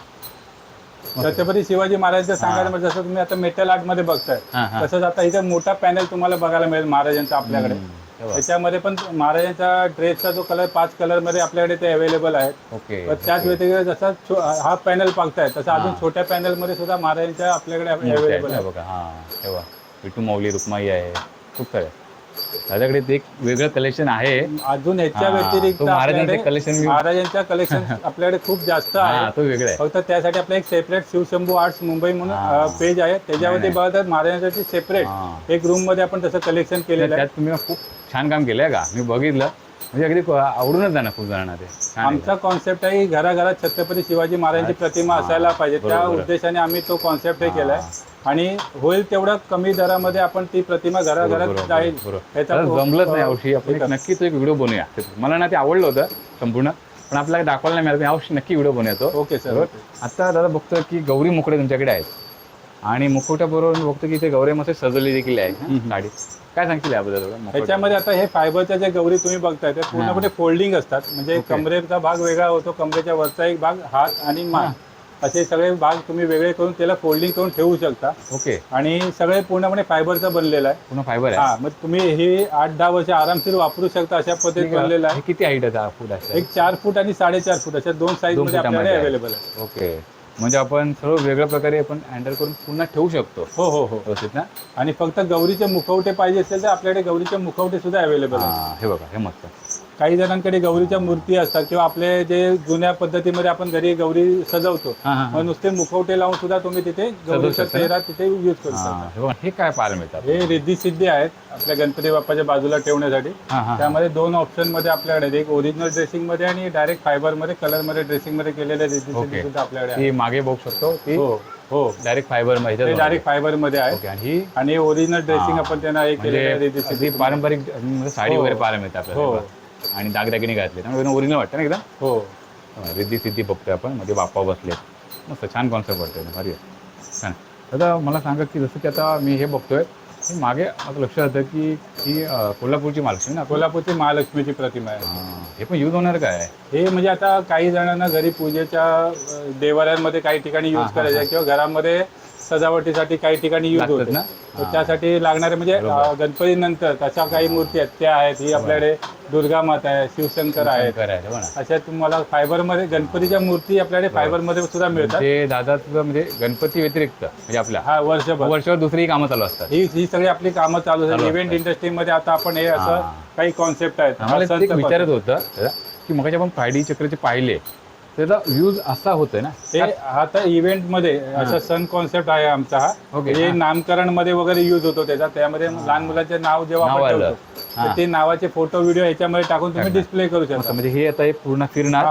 छत्रपती शिवाजी महाराजांचं सांगायला म्हणजे जसं तुम्ही आता मेटल आर्ट मध्ये बघताय हा, हा. तसंच आता इथे मोठा पॅनल तुम्हाला बघायला मिळेल महाराजांचा आपल्याकडे. त्याच्यामध्ये पण महाराजांचा ड्रेसचा जो कलर 5 कलर मध्ये आपल्याकडे ते अवेलेबल आहेत. ओके पण त्याच व्यतिरिक्त जसा हा पॅनल बघताय तसं अजून छोट्या पॅनल मध्ये सुद्धा महाराजांच्या आपल्याकडे अवेलेबल आहे. बघा हा तेव्हा विठू माऊली रुक्माई आहे खूप सारे दादाकडे ते एक वेगळं कलेक्शन आहे. अजून ह्याच्या हा, व्यतिरिक्त तो महाराजांचं आपल्याकडे collection मी- महाराजांच्या कलेक्शन आपल्याकडे खूप जास्त हा आहे. तो वेगळा आहे. फक्त त्यासाठी आपलं एक सेपरेट शिवशंभू आर्ट्स मुंबई म्हणून पेज आहे. त्याच्यावरती नाही. बघतात महाराजांसाठी सेपरेट हा. एक रूम मध्ये आपण तसं कलेक्शन केलेलं आहे. त्यात तुम्ही खूप छान काम केलंय का मी बघितलं म्हणजे अगदी आवडूनच जाणार खूप जणांना ते छान आहे. आमचा कॉन्सेप्ट आहे की घराघरात छत्रपती शिवाजी महाराजांची प्रतिमा असायला पाहिजे. त्या बरोबर. उद्देशाने आम्ही तो कॉन्सेप्ट हे केलाय आणि होईल तेवढं कमी दरामध्ये आपण ती प्रतिमा घराघरात जाईल. याचा आता खूप, जमलंच नाही यावर्षी आपण एक एक- नक्की तो एक व्हिडिओ बनवूया. मला ना ते आवडलं होतं संपूर्ण पण आपल्याला दाखवायला नाही मिळालं यावर्षी नक्की व्हिडिओ बनवतो. Okay sir. बरोबर. आता दादा बघतो की गौरी मुखडे तुमच्याकडे आहेत आणि मुखवट्याबरोबर बघतो की ते गौरी मस्त सजवली देखील आहे साडी. काय सांगतील याबद्दल थोडं? मुखवटा. ह्याच्यामध्ये आता हे फायबरच्या जे गौरी तुम्ही बघताय ते पूर्णपणे फोल्डिंग असतात. म्हणजे कमरेचा भाग वेगळा होतो, कमरेच्या वरचा एक भाग हात आणि मान असे सगळे भाग तुम्ही वेगळे करून त्याला फोल्डिंग करून ठेवू शकता. ओके आणि सगळे पूर्णपणे फायबरचा बनलेला आहे. पूर्ण फायबर आहे. हा मग तुम्ही हे 8-10 वर्ष आरामशीर वापरू शकता अशा पद्धतीत बनलेलं आहे. हे किती हाईट आहे फूट आहे? एक 4 फूट आणि 4.5 फूट अशा 2 साईज मध्ये आपल्याकडे आहे. अवेलेबल आहे. ओके म्हणजे आपण सर्व वेगळ्या प्रकारे आपण हँडल करून पुन्हा ठेवू शकतो हो हो हो. व्यवस्थित ना. आणि फक्त गौरीचे मुखवटे पाहिजे असेल तर आपल्याकडे गौरीचे मुखवटे सुद्धा अवेलेबल आहेत. हा, हे बघा हे मस्त. काही जणांकडे गौरीच्या मूर्ती असतात किंवा आपले जे जुन्या पद्धतीमध्ये आपण घरी गौरी सजवतो हा, हा, मग नुसते मुखवटे लावून सुद्धा तुम्ही तिथे गौरीचा शकता ना? चेहरा तिथे यूज करू शकता. हा, हे बघा हे काय पाहायला मिळतात? हे रिद्धी सिद्धी आहेत आपल्या गणपती बाप्पाच्या बाजूला ठेवण्यासाठी. हा, हा. त्यामध्ये 2 ऑप्शन मध्ये आपल्याकडे आहेत. एक ओरिजिनल ड्रेसिंग मध्ये आणि डायरेक्ट फायबर मध्ये कलर मध्ये ड्रेसिंग मध्ये केलेले रिद्धी सिद्धी ओके सुद्धा आपल्याकडे आहे. ती मागे बघू शकतो ती हो हो डायरेक्ट फायबर ते मध्ये डायरेक्ट फायबर मध्ये आहे. ओके आणि ही आणि ओरिजिनल ड्रेसिंग आपण त्यांना हे केलेलं आहे म्हणजे रिद्धी अगदी सिद्धी. पारंपरिक म्हणजे साडी हो. वगैरे पाहायला मिळते आपल्याला हो. तेव्हा. आणि दागदागिने घातले त्यामुळे ओरिजिनल वाटतं ना एकदम. हो रिद्धी सिद्धी बघतोय आपण मध्ये बाप्पा बसले मस्त छान कॉन्सेप्ट वाटतोय भारी आहे. छान. दादा मला सांगा की जसं की आता मी हे बघतोय की मागे माझं लक्षात येतं की ही कोल्हापूरची महालक्ष्मी ना. कोल्हापूरची महालक्ष्मीची प्रतिमा आहे. हा, हे पण यूज होणार काय? हे म्हणजे आता काही जणांना घरी पूजेच्या देवालयांमध्ये काही ठिकाणी हा, यूज हा, करायचे किंवा घरामध्ये सजावटीसाठी काही ठिकाणी यूज लागतात होते ना? तर हा. त्यासाठी लागणारे म्हणजे गणपती नंतर तशा काही मूर्ती आहेत त्या आहेत. ही आपल्याकडे दुर्गा माता आहे, शिवशंकर आहेत. करायचं बघा ना. अशा तुम्हाला फायबर मध्ये गणपतीच्या मूर्ती आपल्याकडे फायबर मध्ये सुद्धा मिळतात. ते दादा तुझं म्हणजे गणपती व्यतिरिक्त म्हणजे आपल्या हा वर्षभर वर्षावर दुसरी कामं चालू असतात. ही सगळी आपली कामं चालू चालू आहेत. इव्हेंट इंडस्ट्रीमध्ये आता आपण हे असं हा. काही कॉन्सेप्ट आहेत. आम्हाला हा ते एक संत विचारत होतं दादा, की मग आपण फायडी चक्रचे पाहिले त्याचा यूज असा होतोय ना. ते आता इव्हेंट मध्ये असा सण कॉन्सेप्ट आहे आमचा हा. ओके, जे हा. नामकरण मध्ये वगैरे यूज होतो त्याचा. त्यामध्ये लहान मुलाचे नाव जेव्हा नाव आपण आलं. ठेवतो हा. तर ते नावाचे फोटो व्हिडिओ याच्यामध्ये टाकून तुम्ही डिस्प्ले करू मस्त, शकता. म्हणजे हे आता हे पूर्ण फिरणार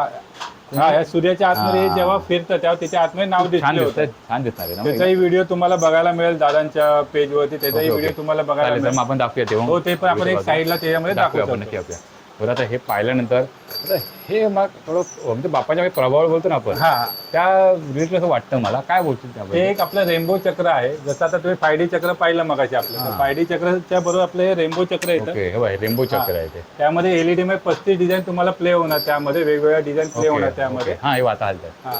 हा या सूर्याच्या आतमध्ये हा. जेव्हा फिरतं तेव्हा त्याच्या आतमध्ये नाव छान डिस्प्ले दिसत होतं. छान दिसणार आहे ना. त्याचाही व्हिडिओ तुम्हाला बघायला मिळेल दादांच्या पेजवरती. त्याचाही ओके, ओके. व्हिडिओ तुम्हाला बघायला चालेल, तर मिळेल. मग आपण दाखवूया तेव्हा. हो ते पण आपण एक साईडला त्याच्यामध्ये दाखवूया दाखवू आपण नक्की शकतो. आपल्या. बरं आता हे पाहिल्यानंतर आता हे मग थोडं म्हणजे बाप्पाच्या काही प्रभाव बोलतो ना आपण हा त्या रिलेटेड असं वाटतं मला. काय बोलतो हे त्याबद्दल? एक आपलं रेनबो चक्र आहे. जसं आता तुम्ही 5D चक्र पाहिलं मगाशी आपलं. हा. 5D चक्रच्या बरोबर आपलं हे रेनबो चक्र येतं. ओके हे बघ रेनबो चक्र आहे ते. त्यामध्ये एलईडी मध्ये 35 डिझाईन तुम्हाला प्ले होणार. त्यामध्ये वेगवेगळ्या डिझाईन प्ले ओके, होणार त्यामध्ये. ओके. हा हे वाता हलतात हा.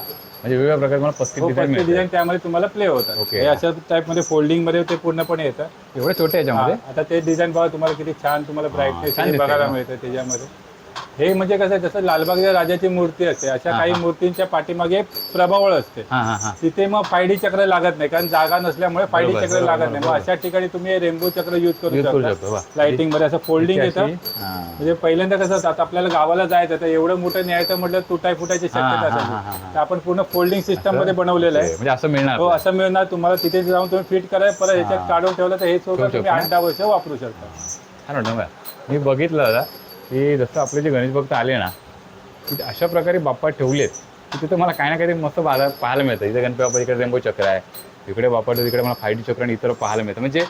म्हणजे वेगवेगळ्या प्रकारे मला 35 डिझाईन डिझाईन मिळतात. त्यामध्ये तुम्हाला प्ले होतात. ओके. हे अशा टाइप मध्ये फोल्डिंग मध्ये ते पूर्णपणे येतं. एवढे छोटे याच्यामध्ये. हा, आता ते डिझाईन बघा तुम्हाला किती छान तुम्हाला ब्राईटनेस छान दिसतंय बघायला ना. मिळतं त्याच्यामध्ये. हे म्हणजे कसं आहे, जसं लालबागच्या राजाची मूर्ती असते अशा काही मूर्तींच्या पाठीमागे प्रभावळ असते. हा हा हा तिथे मग 5D चक्र लागत नाही कारण जागा नसल्यामुळे 5D बरोबर, चक्र लागत नाही. मग बरोबर. अशा ठिकाणी तुम्ही रेनबो चक्र यूज करू यूज करू शकता. शकतो बा. लाइटिंग मध्ये असं फोल्डिंग येतं. हा. म्हणजे पहिल्यांदा कसं होतं आता आपल्याला गावाला जायचं तर एवढं मोठं न्यायचं म्हटलं तुटाय फुटायची हा, शक्यता हा, असायची. हा, हा. तर आपण पूर्ण फोल्डिंग सिस्टम मध्ये बनवलेलं आहे. म्हणजे असं मिळणार हो असं मिळणार तुम्हाला. तिथे जाऊन तुम्ही फिट करा परत ह्याच्यात काढून ठेवलं तर हे सुद्धा ठेवू तुम्ही शकतो ना? 8-10 वर्ष वापरू शकता. छान वाटतं मला. मी बघितलं दादा की जसं आपले जे गणेश भक्त आले ना की अशा प्रकारे बाप्पा ठेवलेत की तिथं मला काही ना काही मस्त पाहायला मिळतं. इथे गणपती बाप्पा इकडे रेनबो चक्र आहे, इकडे बाप्पा तिकडे मला 5D चक्र आणि इतर पाहायला मिळतं. म्हणजे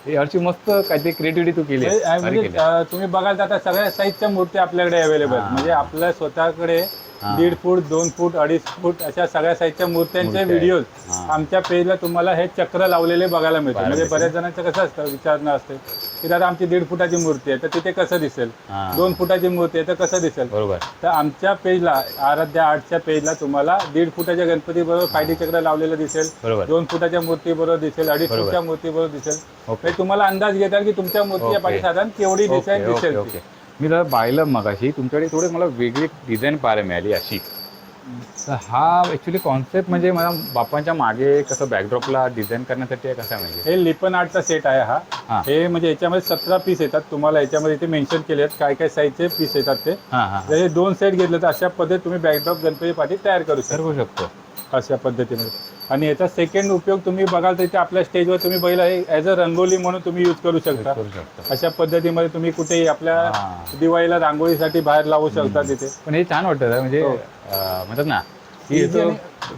हे अशी मस्त काहीतरी क्रिएटिव्हिटी तू केली आहे. भारी म्हणजे केली आहे. तुम्ही बघाल तर आता सगळ्या साईजच्या मूर्ती आपल्याकडे अवेलेबल. म्हणजे आपल्या स्वतःकडे 1.5 फूट 2 फूट 2.5 फूट अशा सगळ्या साईजच्या मूर्त्यांचे मूर्त्या आहेत. व्हिडिओ हा. आमच्या पेजला तुम्हाला हे चक्र लावलेले बघायला मिळतात. म्हणजे मिळतं. बऱ्याच जणांचं कसं असतं विचारणं असते की दादा आमची 1.5 फुटाची मूर्ती आहे तर तिथे कसं दिसेल, हा. 2 फुटाची मूर्ती आहे तर कसं दिसेल. बरोबर. तर आमच्या पेजला आराध्या आर्टच्या पेजला तुम्हाला 1.5 फुटाच्या गणपती बरोबर फायदी चक्र लावलेलं दिसेल, बरोबर. 2 फुटाच्या मूर्ती बरोबर दिसेल, 2.5 बरोबर. फुटाच्या मूर्ती बरोबर दिसेल. ओके. म्हणजे तुम्हाला अंदाज घेता की तुमच्या मूर्तीच्या पाठी साधारण केवढी डिझाईन ओके दिसेल. ओके. मी जर पाहिलं मगाशी तुमच्याकडे थोडी मला वेगळी डिझाईन पाहायला मिळाली अशी. तर हा ॲक्च्युली कॉन्सेप्ट म्हणजे मला बाप्पांच्या मागे कसं बॅकड्रॉपला डिझाईन करण्यासाठी आहे कसं आहे म्हणजे. हे लिपन आर्टचा सेट आहे हा. हा. हे म्हणजे याच्यामध्ये 17 पीस येतात. तुम्हाला याच्यामध्ये इथे मेन्शन केले आहेत काय काय साईजचे पीस येतात ते. हां हां. जर हे 2 सेट घेतले तर अशा पद्धतीत तुम्ही बॅकड्रॉप गणपती पाठी तयार करू शकता करू शकतो. अशा पद्धतीने. आणि याचा सेकंड उपयोग तुम्ही बघाल तर इथे आपल्या स्टेजवर तुम्ही बैल आहे ॲज अ रंगोली म्हणून तुम्ही यूज करू शकता. करू शकतो. अशा पद्धतीमध्ये तुम्ही कुठेही आपल्या हा. दिवाळीला रांगोळीसाठी बाहेर लावू शकता तिथे. पण हे छान वाटतं म्हणजे हो. म्हणतात ना की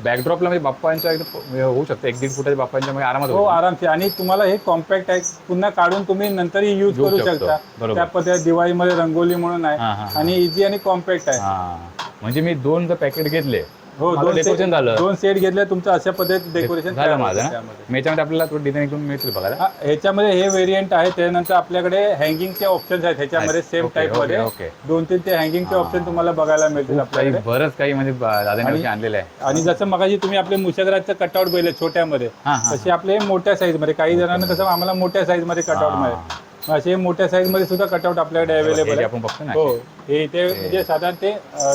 बॅकड्रॉपला म्हणजे बाप्पांच्या एकदम होऊ शकतं 1-1.5 फुटाच्या बाप्पांच्या मध्ये आरामात हो होऊ आरामसे. आणि तुम्हाला हे कॉम्पॅक्ट आहे पुन्हा काढून तुम्ही नंतरही यूज घेऊ करू शकतो. शकता. बरोबर. त्या पद्धतीने दिवाळीमध्ये रंगोली म्हणून हा, हा, आहे हा. आणि इझी आणि कॉम्पॅक्ट आहे. हां. म्हणजे मी 2 जर पॅकेट घेतले हो माझं डेकोरेशन झालं 2 सेट घेतले तुमचं अशा पद्धतीने डेकोरेशन झालं माझं ना. मग याच्यामध्ये आपल्याला थोडं डिझाईन एकदम मिळतील बघायला. ह्याच्यामध्ये हे व्हेरियंट आहे. त्यानंतर आपल्याकडे हँगिंगचे ऑप्शन्स आहेत ह्याच्यामध्ये सेम ओके, टाईप मध्ये. Okay, okay. 2-3 ते हँगिंगचे ऑप्शन तुम्हाला बघायला मिळतील खूप काही आपल्याकडे. बरंच काही म्हणजे दादांनी आणलेलं आहे. आणि जसं मगाशी तुम्ही आपले मुशकराजचं कटआउट बैल छोट्यामध्ये हां हां. तसे आपले मोठ्या साईज मध्ये. काही जणांना कसं आम्हाला मोठ्या साईज मध्ये कटआउट मिळेल. असे मोठ्या साईज मध्ये सुद्धा कटआउट आपल्याकडे अवेलेबल हे आहे. आपण बघतो ना हो असे. हे ते म्हणजे साधारण ते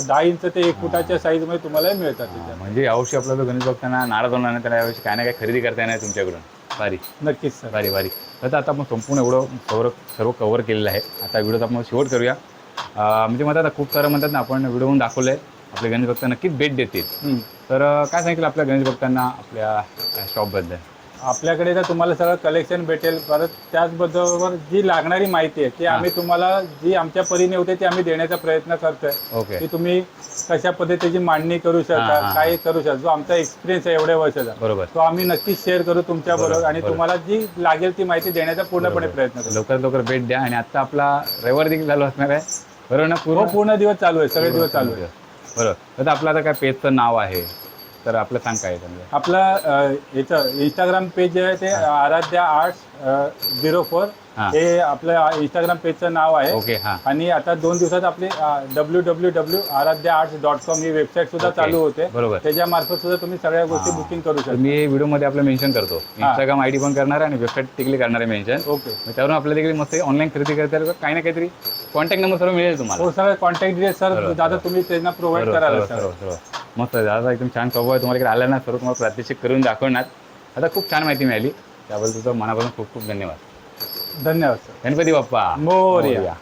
10 इंच ते 1 फुटाच्या साईज मध्ये तुम्हाला मिळतात तिथे. म्हणजे यावर्षी आपला जो गणेश भक्तांना नाराज होणार नाही त्याला यावर्षी काय ना काय खरेदी करता येणार तुमच्याकडून. भारी नक्कीच सर. भारी भारी. तर आता आपण संपूर्ण एवढं सर्व कव्हर केलेलं आहे. आता व्हिडिओचा आपण शेवट करूया. म्हणजे म्हणतात ना खूप सारं म्हणतात ना आपण व्हिडिओहून दाखवलं आहे आपले गणेश भक्त नक्कीच भेट देतील. तर काय सांगितलं आपल्या गणेश भक्तांना आपल्या शॉपबद्दल. आपल्याकडे तर तुम्हाला सगळं कलेक्शन भेटेल. परत त्याचबरोबर जी लागणारी माहिती आहे ती आम्ही तुम्हाला जी आमच्या परीने होते ती आम्ही देण्याचा प्रयत्न करतोय. ओके. की तुम्ही कशा पद्धतीची मांडणी करू हा, शकता, हा. काय करू शकता. जो आमचा एक्सपिरियन्स आहे एवढ्या वर्षाचा बरोबर. तो आम्ही नक्कीच शेअर करू तुमच्या बरोबर. आणि बरोबर. तुम्हाला जी लागेल ती माहिती देण्याचा पूर्णपणे प्रयत्न करू. लवकरात लवकर भेट द्या. आणि आता आपला रविवार देखील चालू असणार आहे बरोबर ना. हो पूर्ण दिवस चालू आहे. सगळे दिवस चालू आहे. बरोबर. तर आपलं आता काय पेजचं नाव आहे तर आपलं सांग काय आहे. आपला याचं इंस्टाग्राम पेज जे आहे ते आराध्या आर्ट्स 04 हा. हे आपलं इंस्टाग्राम पेजचं नाव आहे. ओके. हां. आणि आता 2 दिवसात आपली www.aradhyaarts.com ही वेबसाईट सुद्धा ओके. चालू होते. बरोबर. त्याच्या मार्फत सुद्धा तुम्ही सगळ्या गोष्टी हा. बुकिंग करू तर शकता. मी हे व्हिडिओमध्ये आपलं मेन्शन करतो. इंस्टाग्राम आयडी पण करणार आहे आणि वेबसाईट तिकडे करणार आहे मेन्शन. ओके. मग त्यावरून आपल्याला देखील मस्त ऑनलाईन खरेदी करता येईल. काही ना काहीतरी कॉन्टॅक्ट नंबर सर्व मिळेल तुम्हाला. हो सगळं कॉन्टॅक्ट डिटेल्स सर बरोबर, दादा बरोबर. तुम्ही त्यांना प्रोव्हाइड सर्व कराल. सर्व सर्व मस्त आहे. दादा एकदम छान स्वभाव आहे. तुम्हाला इकडे आलं ना सर्व तुम्हाला प्रात्यक्षिक करून दाखवणार. आता खूप छान माहिती मिळाली त्याबद्दल तुझं मनापासून खूप खूप धन्यवाद. धन्यवाद सर. गणपती बाप्पा मोरया.